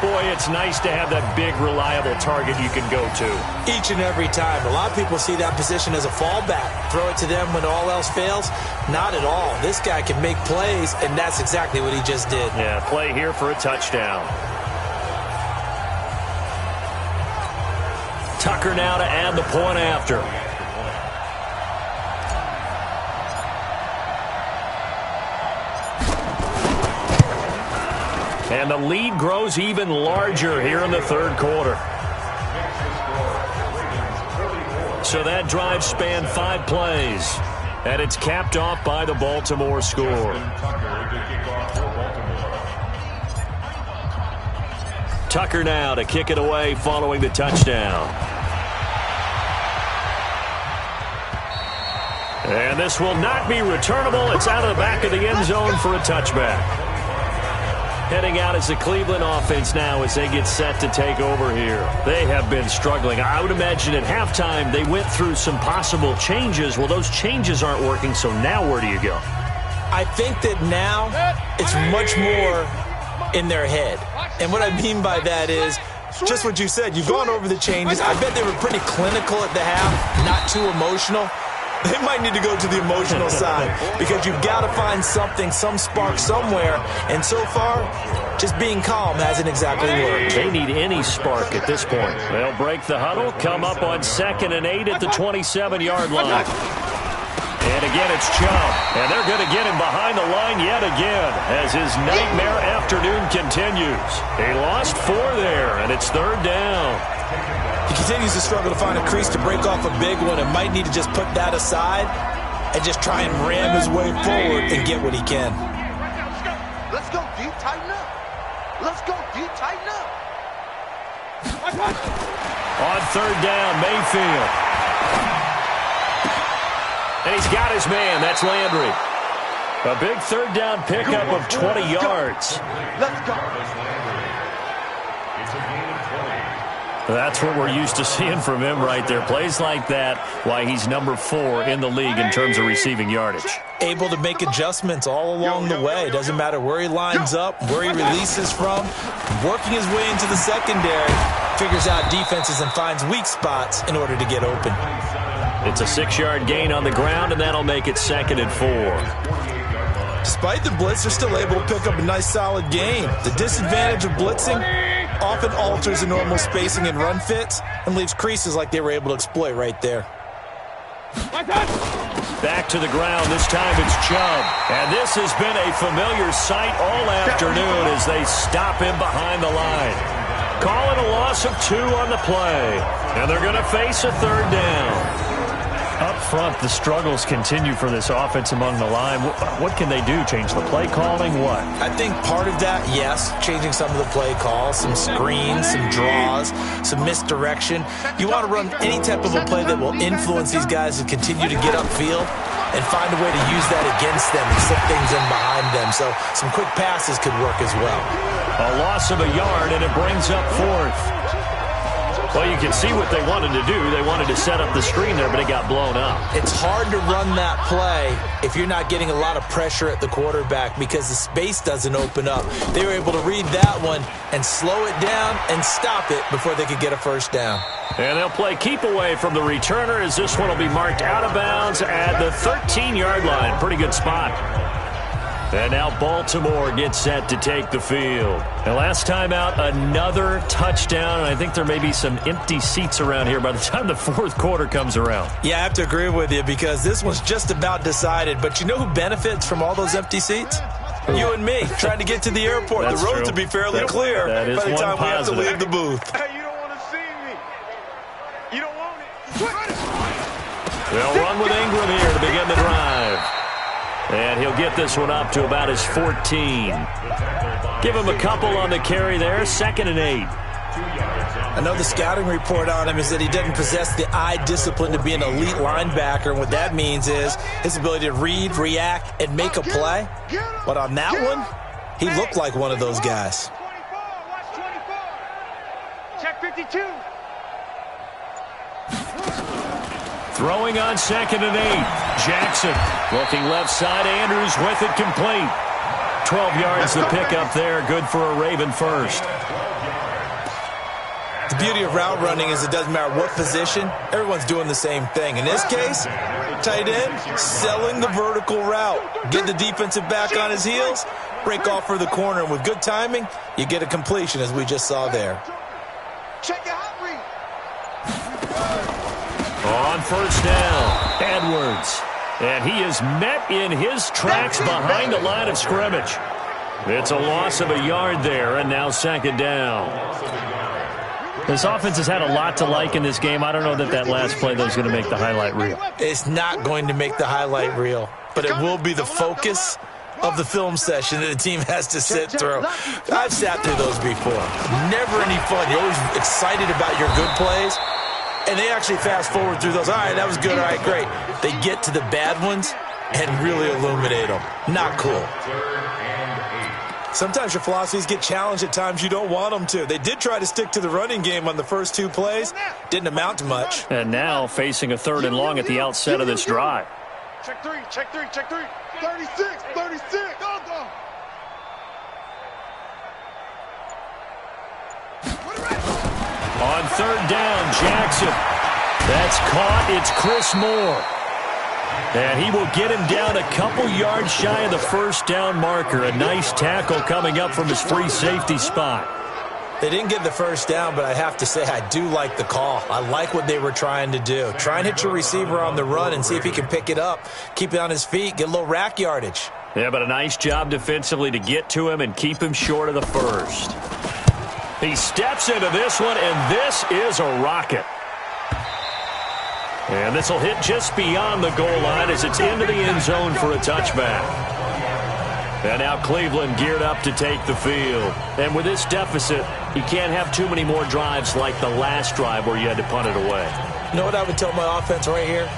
Boy, it's nice to have that big, reliable target you can go to. Each and every time. A lot of people see that position as a fallback. Throw it to them when all else fails. Not at all. This guy can make plays, and that's exactly what he just did. Yeah, play here for a touchdown. Tucker now to add the point after. And the lead grows even larger here in the third quarter. So that drive spanned 5 plays. And it's capped off by the Baltimore score. Tucker now to kick it away following the touchdown. And this will not be returnable. It's out of the back of the end zone for a touchback. Heading out as the Cleveland offense now as they get set to take over here. They have been struggling. I would imagine at halftime they went through some possible changes. Well, those changes aren't working, so now where do you go? I think that now it's much more in their head. And what I mean by that is just what you said. You've gone over the changes. I bet they were pretty clinical at the half, not too emotional. They might need to go to the emotional side because you've got to find something, some spark somewhere. And so far, just being calm hasn't exactly worked. They need any spark at this point. They'll break the huddle, come up on 2nd and 8 at the 27-yard line. And again, it's Chubb. And they're going to get him behind the line yet again as his nightmare afternoon continues. They lost 4 there, and it's 3rd down. He continues to struggle to find a crease to break off a big one and might need to just put that aside and just try and ram his way forward and get what he can. Let's go deep, tighten up. Let's go deep, tighten up. On 3rd down, Mayfield. And he's got his man. That's Landry. A big 3rd down pickup of 20 yards. Let's go. That's what we're used to seeing from him right there. Plays like that, why he's number 4 in the league in terms of receiving yardage. Able to make adjustments all along the way. Doesn't matter where he lines up, where he releases from. Working his way into the secondary, figures out defenses and finds weak spots in order to get open. It's a 6-yard gain on the ground, and that'll make it 2nd and 4. Despite the blitz, they're still able to pick up a nice, solid gain. The disadvantage of blitzing often alters the normal spacing and run fits and leaves creases like they were able to exploit right there. Back to the ground. This time it's Chubb. And this has been a familiar sight all afternoon as they stop him behind the line. Call it a loss of 2 on the play. And they're going to face a 3rd down. Up front, the struggles continue for this offense among the line. What can they do? Change the play calling? What? I think part of that, yes, changing some of the play calls, some screens, some draws, some misdirection. You want to run any type of a play that will influence these guys to continue to get upfield and find a way to use that against them and slip things in behind them. So some quick passes could work as well. A loss of a yard, and it brings up 4th. Well, you can see what they wanted to do. They wanted to set up the screen there, but it got blown up. It's hard to run that play if you're not getting a lot of pressure at the quarterback because the space doesn't open up. They were able to read that one and slow it down and stop it before they could get a 1st down. And they'll play keep away from the returner as this one will be marked out of bounds at the 13-yard line. Pretty good spot. And now Baltimore gets set to take the field. And last time out, another touchdown. And I think there may be some empty seats around here by the time the 4th quarter comes around. Yeah, I have to agree with you because this one's just about decided. But you know who benefits from all those empty seats? You and me, trying to get to the airport. That's the road true. to be fairly clear that is by the time one we have to positive. leave the booth. Hey, you don't want to see me. You don't want it. They'll run with Ingram here to begin the drive. And he'll get this one up to about his 14. Give him a couple on the carry there. 2nd and 8. I know the scouting report on him is that he doesn't possess the eye discipline to be an elite linebacker. And what that means is his ability to read, react, and make a play. But on that one, he looked like one of those guys. 24, watch 24. Check 52. Throwing on 2nd and 8. Jackson looking left side. Andrews with it complete. 12 yards the pickup there. Good for a Raven 1st. The beauty of route running is it doesn't matter what position. Everyone's doing the same thing. In this case, tight end, selling the vertical route. Get the defensive back on his heels, break off for the corner. And with good timing, you get a completion as we just saw there. Check your hot read. On 1st down, Edwards. And he is met in his tracks behind the line of scrimmage. It's a loss of a yard there, and now 2nd down. This offense has had a lot to like in this game. I don't know that last play, though, is going to make the highlight reel. It's not going to make the highlight reel, but it will be the focus of the film session that the team has to sit through. I've sat through those before. Never any fun. You're always excited about your good plays. And they actually fast forward through those. All right, that was good. All right, great. They get to the bad ones and really illuminate them. Not cool. Sometimes your philosophies get challenged at times you don't want them to. They did try to stick to the running game on the first 2 plays. Didn't amount to much. And now facing a 3rd and long at the outset of this drive. Check 3, check 3, check 3. 36, 36. Go, go. On 3rd down, Jackson. That's caught. It's Chris Moore. And he will get him down a couple yards shy of the 1st down marker. A nice tackle coming up from his free safety spot. They didn't get the 1st down, but I have to say I do like the call. I like what they were trying to do. Try and hit your receiver on the run and see if he can pick it up. Keep it on his feet, get a little rack yardage. Yeah, but a nice job defensively to get to him and keep him short of the 1st. He steps into this one, and this is a rocket. And this will hit just beyond the goal line as it's into the end zone for a touchback. And now Cleveland geared up to take the field. And with this deficit, you can't have too many more drives like the last drive where you had to punt it away. You know what I would tell my offense right here?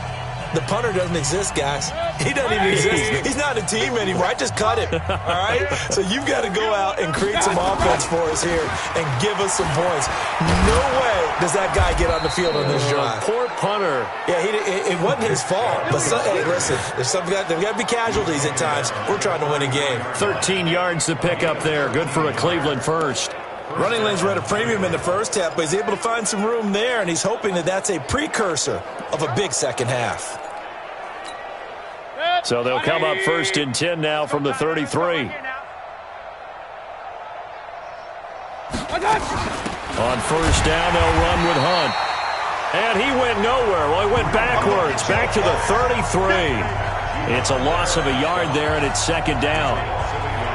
The punter doesn't exist, guys. He doesn't even exist. He's not a team anymore. I just cut him, all right? So you've got to go out and create some offense for us here and give us some points. No way does that guy get on the field on this drive. Poor punter. Yeah, it wasn't his fault. But, hey, listen, there's got to be casualties at times. We're trying to win a game. 13 yards to pick up there. Good for a Cleveland first. Running lanes were at a premium in the first half, but he's able to find some room there, and he's hoping that that's a precursor of a big second half. So they'll come up 1st and 10 now from the 33. On 1st down, they'll run with Hunt. And he went nowhere. Well, he went backwards, back to the 33. It's a loss of a yard there, and it's 2nd down.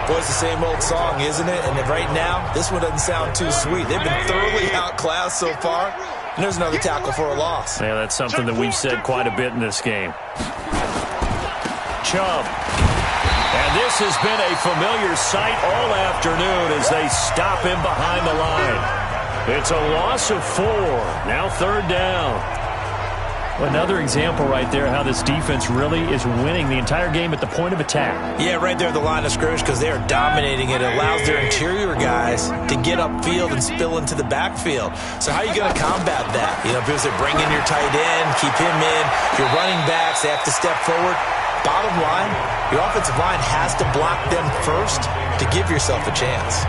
Boy, it's the same old song, isn't it? And right now, this one doesn't sound too sweet. They've been thoroughly outclassed so far. And there's another tackle for a loss. Yeah, that's something that we've said quite a bit in this game. Chubb. And this has been a familiar sight all afternoon as they stop him behind the line. It's a loss of 4. Now 3rd down. Another example right there how this defense really is winning the entire game at the point of attack. Yeah, right there at the line of scrimmage because they are dominating it. It allows their interior guys to get upfield and spill into the backfield. So how are you going to combat that? You know, because they bring in your tight end, keep him in. Your running backs, they have to step forward. Bottom line, your offensive line has to block them first to give yourself a chance.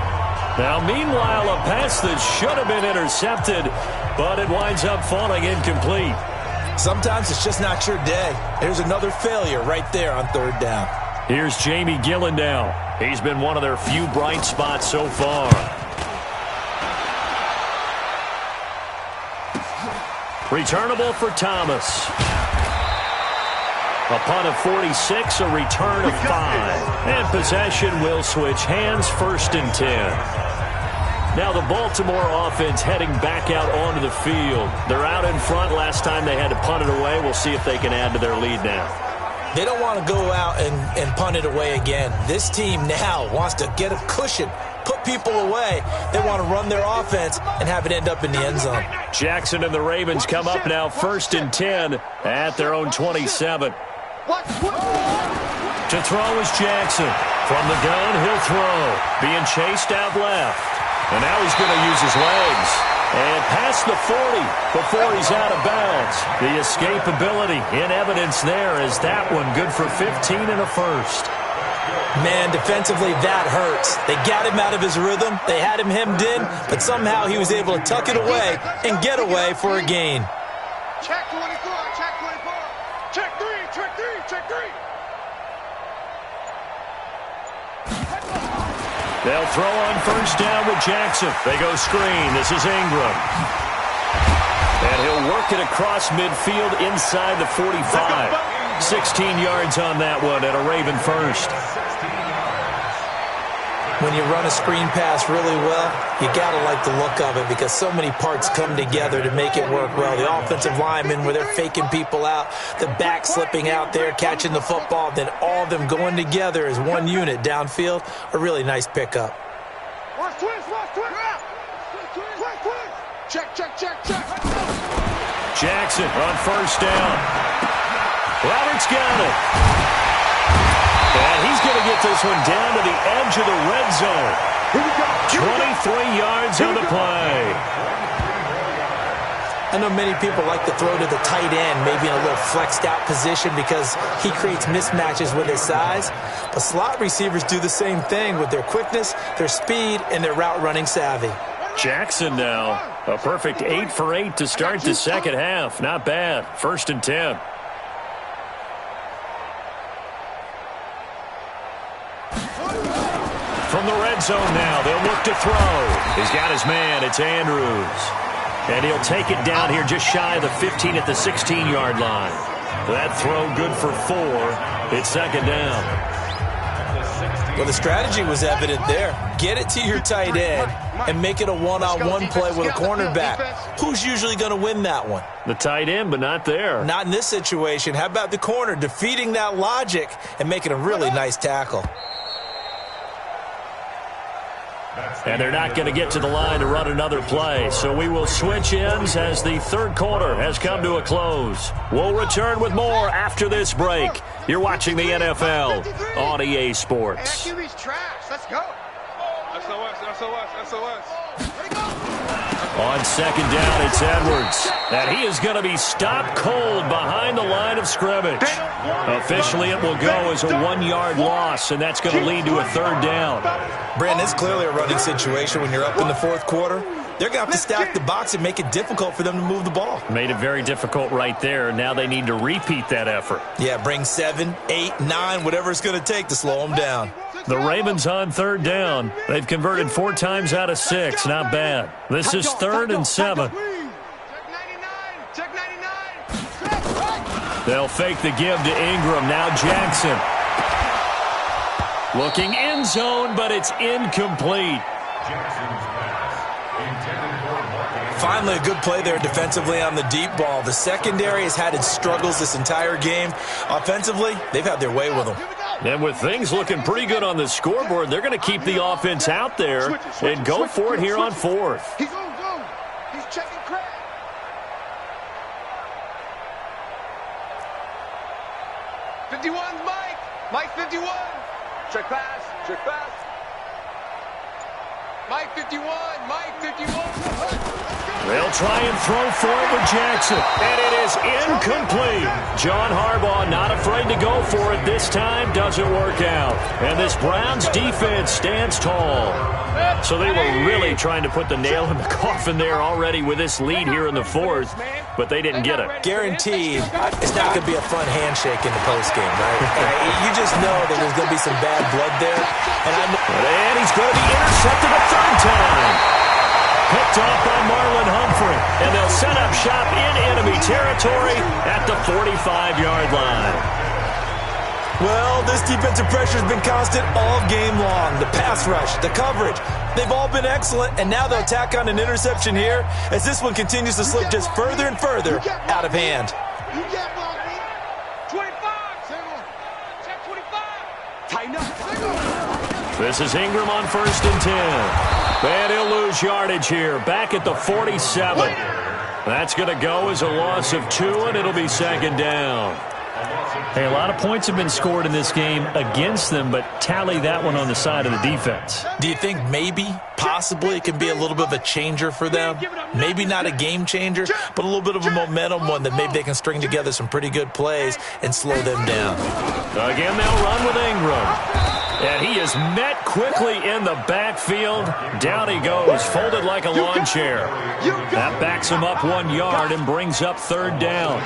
Now, meanwhile, a pass that should have been intercepted, but it winds up falling incomplete. Sometimes it's just not your day. There's another failure right there on 3rd down. Here's Jamie Gillen now. He's been one of their few bright spots so far. Returnable for Thomas. A punt of 46, a return of 5. And possession will switch hands, 1st and 10. Now the Baltimore offense heading back out onto the field. They're out in front. Last time they had to punt it away. We'll see if they can add to their lead now. They don't want to go out and punt it away again. This team now wants to get a cushion, put people away. They want to run their offense and have it end up in the end zone. Jackson and the Ravens come up now 1st and 10 at their own 27. To throw is Jackson. From the gun, he'll throw. Being chased out left. And now he's going to use his legs. And past the 40 before he's out of bounds. The escapability in evidence there is that one good for 15 and a first. Man, defensively, that hurts. They got him out of his rhythm. They had him hemmed in, but somehow he was able to tuck it away and get away for a gain. Check 24, check 24. Check 3, check 3, check 3. They'll throw on 1st down with Jackson. They go screen. This is Ingram. And he'll work it across midfield inside the 45. 16 yards on that one and a Raven first. When you run a screen pass really well, you got to like the look of it because so many parts come together to make it work well. The offensive linemen where they're faking people out, the back slipping out there, catching the football, then all of them going together as one unit downfield, a really nice pickup. Watch twist, watch twist. Check, check, check, check. Jackson on 1st down. Roberts got it. And he's going to get this one down to the edge of the red zone. 23 yards on the play. I know many people like to throw to the tight end, maybe in a little flexed out position because he creates mismatches with his size. But slot receivers do the same thing with their quickness, their speed, and their route running savvy. Jackson now, a perfect 8 for 8 to start the second half. Not bad. 1st and 10. From the red zone now, they'll look to throw. He's got his man. It's Andrews. And he'll take it down here just shy of the 15 at the 16-yard line. That throw good for 4. It's second down. Well, the strategy was evident there. Get it to your tight end and make it a one-on-one play with a cornerback. Who's usually going to win that one? The tight end, but not there. Not in this situation. How about the corner defeating that logic and making a really nice tackle? And they're not going to get to the line to run another play. So we will switch ends as the third quarter has come to a close. We'll return with more after this break. You're watching the NFL on EA Sports. QB's trash. Let's go. SOS. On second down, it's Edwards. And he is going to be stopped cold behind the line of scrimmage. Officially, it will go as a 1-yard loss, and that's going to lead to a third down. Brandon, it's clearly a running situation when you're up in the fourth quarter. They're going to have to stack the box and make it difficult for them to move the ball. Made it very difficult right there. Now they need to repeat that effort. Yeah, bring 7, 8, 9, whatever it's going to take to slow them down. The Ravens on third down. They've converted 4 times out of 6. Not bad. This is 3rd and 7. Check 99. They'll fake the give to Ingram. Now Jackson. Looking end zone, but it's incomplete. Finally, a good play there defensively on the deep ball. The secondary has had its struggles this entire game. Offensively, they've had their way with them. And with things looking pretty good on the scoreboard, they're going to keep the offense out there and go for it here on 4th. He's on zone. He's checking Craig. Mike 51. Check pass. Mike 51. They'll try and throw for it with Jackson. And it is incomplete. John Harbaugh not afraid to go for it this time. Doesn't work out. And this Browns defense stands tall. So they were really trying to put the nail in the coffin there already with this lead here in the 4th. But they didn't get it. Guaranteed, it's not going to be a fun handshake in the postgame, right? You just know that there's going to be some bad blood there. And he's going to be intercepted a 3rd time. Picked off by Marlon Humphrey. And they'll set up shop in enemy territory at the 45-yard line. Well, this defensive pressure has been constant all game long. The pass rush, the coverage, they've all been excellent, and now they'll tack on an interception here as this one continues to slip just further and further out of hand. 25. Check 25. Tighten up. This is Ingram on 1st and 10. And he'll lose yardage here, back at the 47. That's going to go as a loss of 2, and it'll be second down. Hey, a lot of points have been scored in this game against them, but tally that one on the side of the defense. Do you think maybe, possibly, it can be a little bit of a changer for them? Maybe not a game changer, but a little bit of a momentum one that maybe they can string together some pretty good plays and slow them down. Again, they'll run with Ingram. And he is met quickly in the backfield. Down he goes, folded like a lawn chair. That backs him up 1 yard and brings up 3rd down.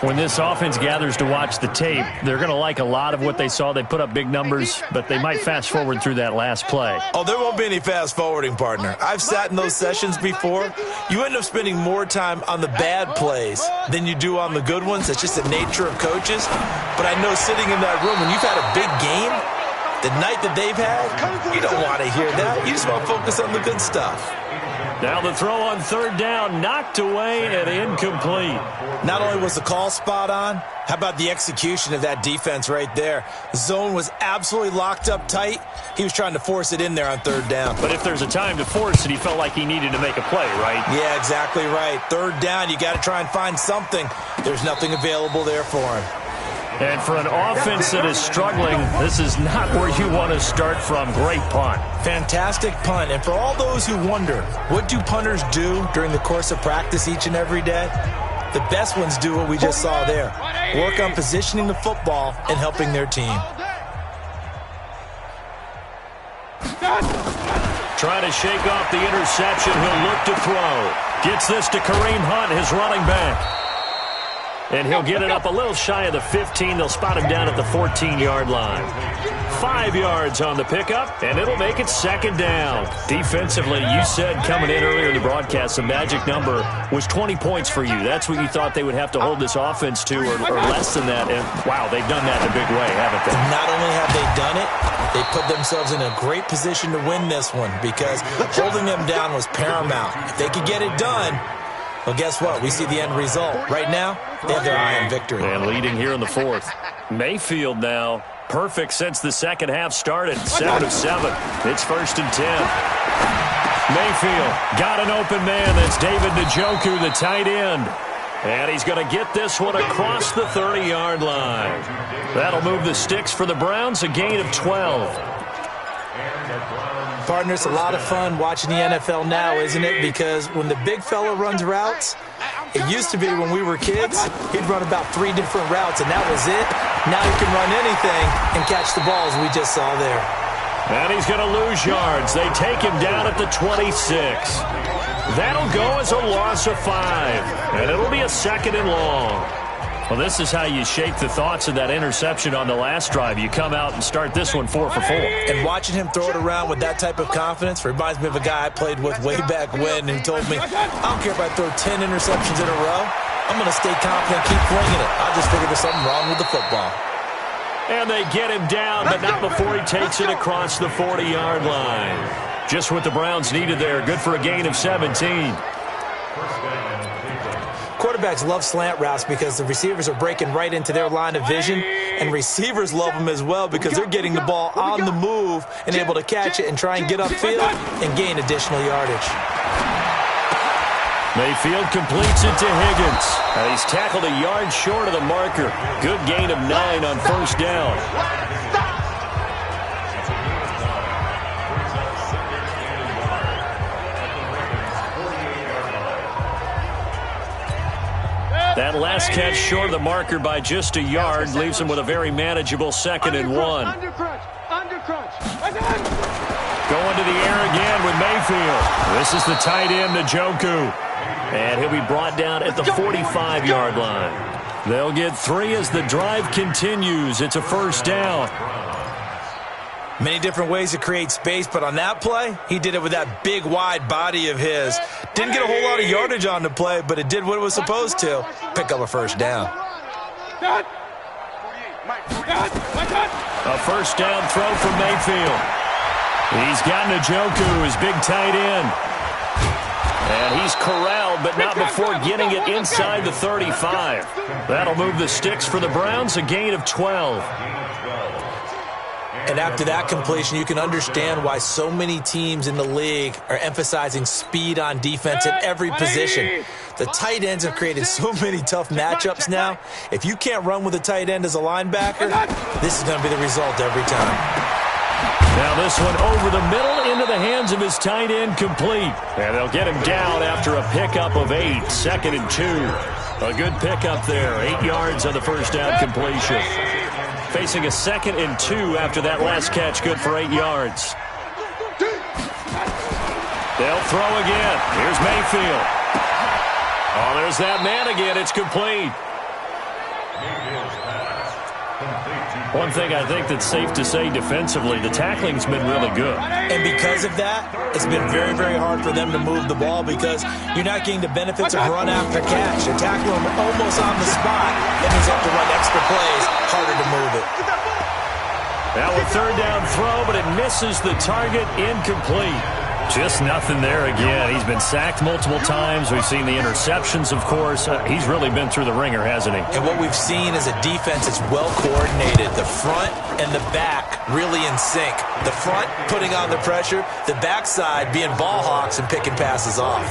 When this offense gathers to watch the tape, they're going to like a lot of what they saw. They put up big numbers, but they might fast forward through that last play. Oh, there won't be any fast forwarding, partner. I've sat in those sessions before. You end up spending more time on the bad plays than you do on the good ones. That's just the nature of coaches. But I know sitting in that room, when you've had a big game, the night that they've had, you don't want to hear that. You just want to focus on the good stuff. Now the throw on 3rd down, knocked away and incomplete. Not only was the call spot on, how about the execution of that defense right there? The zone was absolutely locked up tight. He was trying to force it in there on 3rd down. But if there's a time to force it, he felt like he needed to make a play, right? Yeah, exactly right. 3rd down, you got to try and find something. There's nothing available there for him. And for an offense that is struggling, this is not where you want to start from. Great punt. Fantastic punt. And for all those who wonder, what do punters do during the course of practice each and every day? The best ones do what we just saw there. Work on positioning the football and helping their team. Trying to shake off the interception. He'll look to throw. Gets this to Kareem Hunt, his running back. And he'll get it up a little shy of the 15. They'll spot him down at the 14-yard line. 5 yards on the pickup, and it'll make it second down. Defensively, you said coming in earlier in the broadcast, the magic number was 20 points for you. That's what you thought they would have to hold this offense to, or less than that. And, wow, they've done that in a big way, haven't they? Not only have they done it, they put themselves in a great position to win this one because holding them down was paramount. If they could get it done, well, guess what? We see the end result. Right now, they have their eye on victory. And leading here in the fourth. Mayfield now. Perfect since the second half started. 7 of 7. It's 1st and 10. Mayfield got an open man. That's David Njoku, the tight end. And he's going to get this one across the 30-yard line. That'll move the sticks for the Browns, a gain of 12. Partner, it's a lot of fun watching the NFL now, isn't it? Because when the big fella runs routes, it used to be when we were kids, he'd run about 3 different routes, and that was it. Now he can run anything and catch the balls we just saw there. And he's going to lose yards. They take him down at the 26. That'll go as a loss of 5, and it'll be a 2nd and long. Well, this is how you shape the thoughts of that interception on the last drive. You come out and start this one 4 for 4. And watching him throw it around with that type of confidence reminds me of a guy I played with way back when who told me, I don't care if I throw 10 interceptions in a row. I'm going to stay confident, keep flinging it. I just figured there's something wrong with the football. And they get him down, but not before he takes it across the 40-yard line. Just what the Browns needed there. Good for a gain of 17. Quarterbacks love slant routes because the receivers are breaking right into their line of vision, and receivers love them as well because they're getting the ball on the move and able to catch it and try and get upfield and gain additional yardage. Mayfield completes it to Higgins. He's tackled a yard short of the marker. Good gain of 9 on 1st down. That last catch short of the marker by just a yard leaves him with a very manageable 2nd and 1. Going to the air again with Mayfield. This is the tight end, Njoku. And he'll be brought down at the 45-yard line. They'll get 3 as the drive continues. It's a 1st down. Many different ways to create space, but on that play, he did it with that big, wide body of his. Didn't get a whole lot of yardage on the play, but it did what it was supposed to. Pick up a 1st down. A 1st down throw from Mayfield. He's got Njoku, his big tight end. And he's corralled, but not before getting it inside the 35. That'll move the sticks for the Browns, a gain of 12. And after that completion, you can understand why so many teams in the league are emphasizing speed on defense at every position. The tight ends have created so many tough matchups now. If you can't run with a tight end as a linebacker, this is going to be the result every time. Now this one over the middle into the hands of his tight end, complete. And they'll get him down after a pickup of 8, 2nd and 2. A good pickup there, 8 yards on the 1st down completion. Facing a 2nd and 2 after that last catch, good for 8 yards. They'll throw again. Here's Mayfield. Oh, there's that man again. It's complete. One thing I think that's safe to say defensively, the tackling's been really good. And because of that, it's been very, very hard for them to move the ball because you're not getting the benefits of run after catch. You're tackling them almost on the spot. That means you have to run extra plays, harder to move it. Now a 3rd down throw, but it misses the target, incomplete. Just nothing there again. He's been sacked multiple times. We've seen the interceptions, of course. He's really been through the ringer, hasn't he? And what we've seen is a defense that's well coordinated. The front and the back really in sync. The front putting on the pressure, the backside being ball hawks and picking passes off.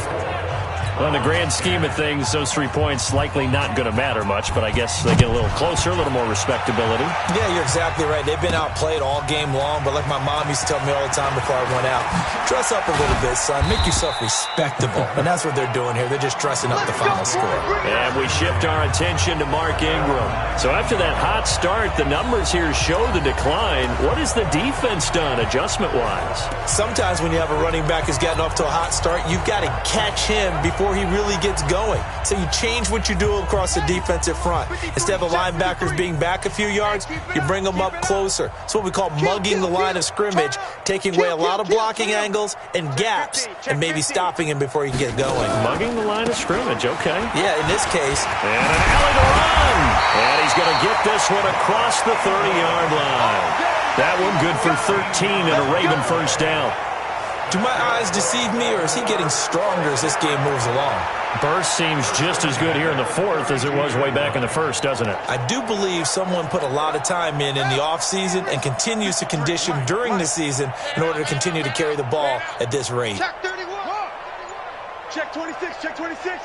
On the grand scheme of things, those 3 points likely not going to matter much, but I guess they get a little closer, a little more respectability. Yeah, you're exactly right. They've been outplayed all game long, but like my mom used to tell me all the time before I went out, dress up a little bit, son. Make yourself respectable. And that's what they're doing here. They're just dressing up the final score. And we shift our attention to Mark Ingram. So after that hot start, the numbers here show the decline. What has the defense done adjustment-wise? Sometimes when you have a running back who's gotten off to a hot start, you've got to catch him before he really gets going. So you change what you do across the defensive front. Instead of the linebackers being back a few yards, you bring them up closer. It's what we call mugging the line of scrimmage, taking away a lot of blocking angles and gaps, and maybe stopping him before he can get going. Mugging the line of scrimmage, okay. Yeah, in this case. And an alley to run. And he's going to get this one across the 30-yard line. That one good for 13 and a Raven first down. Do my eyes deceive me, or is he getting stronger as this game moves along? Burst seems just as good here in the fourth as it was way back in the first, doesn't it? I do believe someone put a lot of time in the offseason and continues to condition during the season in order to continue to carry the ball at this rate. Check 31. Check 26. Check 26.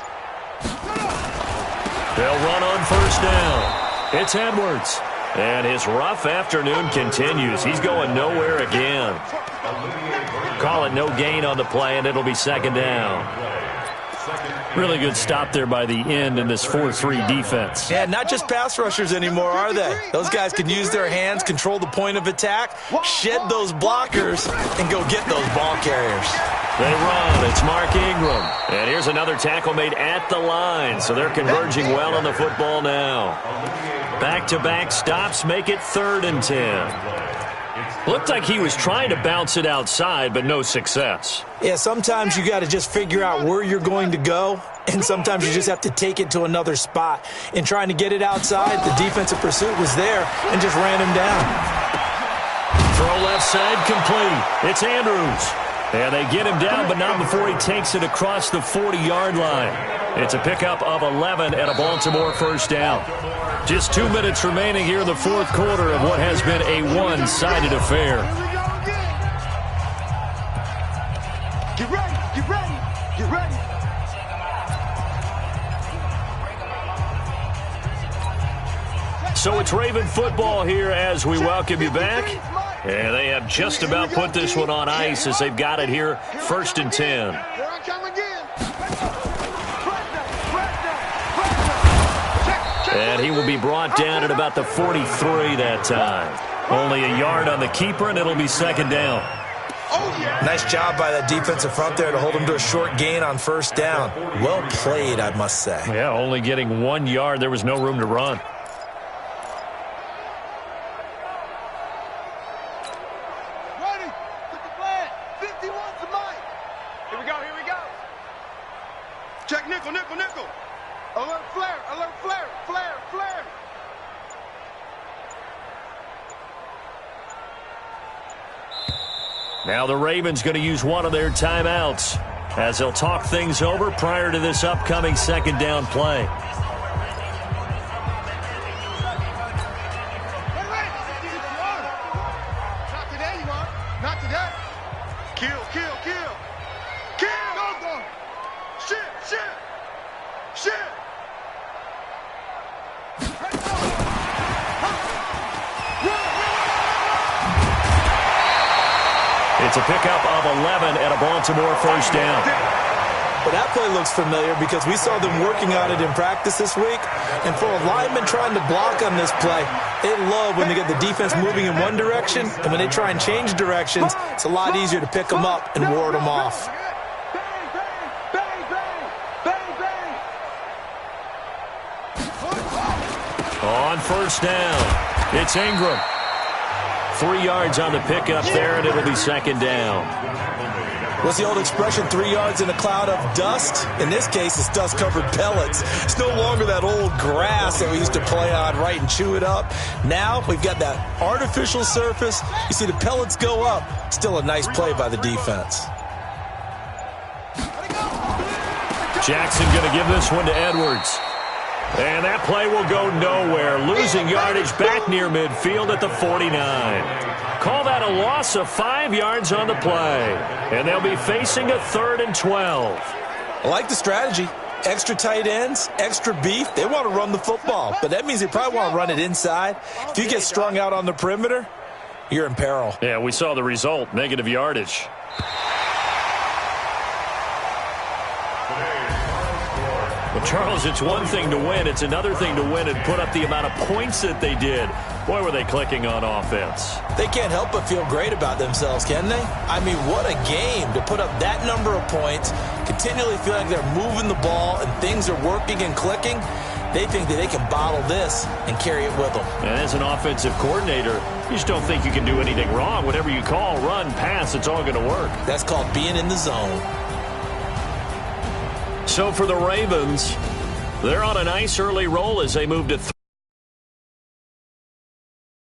They'll run on first down. It's Edwards. And his rough afternoon continues. He's going nowhere again. Call it no gain on the play, and it'll be second down. Really good stop there by the end in this 4-3 defense. Yeah, not just pass rushers anymore, are they? Those guys can use their hands, control the point of attack, shed those blockers, and go get those ball carriers. They run. It's Mark Ingram. And here's another tackle made at the line, so they're converging well on the football now. Back-to-back stops make it 3rd and 10. Looked like he was trying to bounce it outside, but no success. Yeah, sometimes you got to just figure out where you're going to go, and sometimes you just have to take it to another spot. In trying to get it outside, the defensive pursuit was there and just ran him down. Throw left side complete. It's Andrews. And they get him down, but not before he takes it across the 40-yard line. It's a pickup of 11 and a Baltimore first down. Just 2 minutes remaining here in the fourth quarter of what has been a one-sided affair. Get ready, get ready, get ready. So it's Raven football here as we welcome you back. And they have just about put this one on ice as they've got it here, 1st and 10. Here I come again. And he will be brought down at about the 43 that time. Only a yard on the keeper, and it'll be second down. Nice job by that defensive front there to hold him to a short gain on first down. Well played, I must say. Yeah, only getting 1 yard. There was no room to run. Check nickel, nickel, nickel. Alert flare, flare, flare. Now the Ravens going to use one of their timeouts as they'll talk things over prior to this upcoming second down play. Not today, you are. Not today. Kill. Go. Shit. It's a pickup of 11 and a Baltimore first down. But that play looks familiar because we saw them working on it in practice this week. And for a lineman trying to block on this play, they love when they get the defense moving in one direction. And when they try and change directions, it's a lot easier to pick them up and ward them off. On first down, it's Ingram. 3 yards on the pickup there, and it'll be second down. What's the old expression, 3 yards in a cloud of dust? In this case, it's dust-covered pellets. It's no longer that old grass that we used to play on, right, and chew it up. Now we've got that artificial surface. You see the pellets go up. Still a nice play by the defense. Jackson going to give this one to Edwards. And that play will go nowhere. Losing yardage back near midfield at the 49. Call that a loss of 5 yards on the play. And they'll be facing a 3rd and 12. I like the strategy. Extra tight ends, extra beef. They want to run the football, but that means they probably want to run it inside. If you get strung out on the perimeter, you're in peril. Yeah, we saw the result, negative yardage. Well, Charles, it's one thing to win. It's another thing to win and put up the amount of points that they did. Boy, were they clicking on offense. They can't help but feel great about themselves, can they? I mean, what a game to put up that number of points, continually feel like they're moving the ball and things are working and clicking. They think that they can bottle this and carry it with them. And as an offensive coordinator, you just don't think you can do anything wrong. Whatever you call, run, pass, it's all going to work. That's called being in the zone. So for the Ravens, they're on a nice early roll as they move to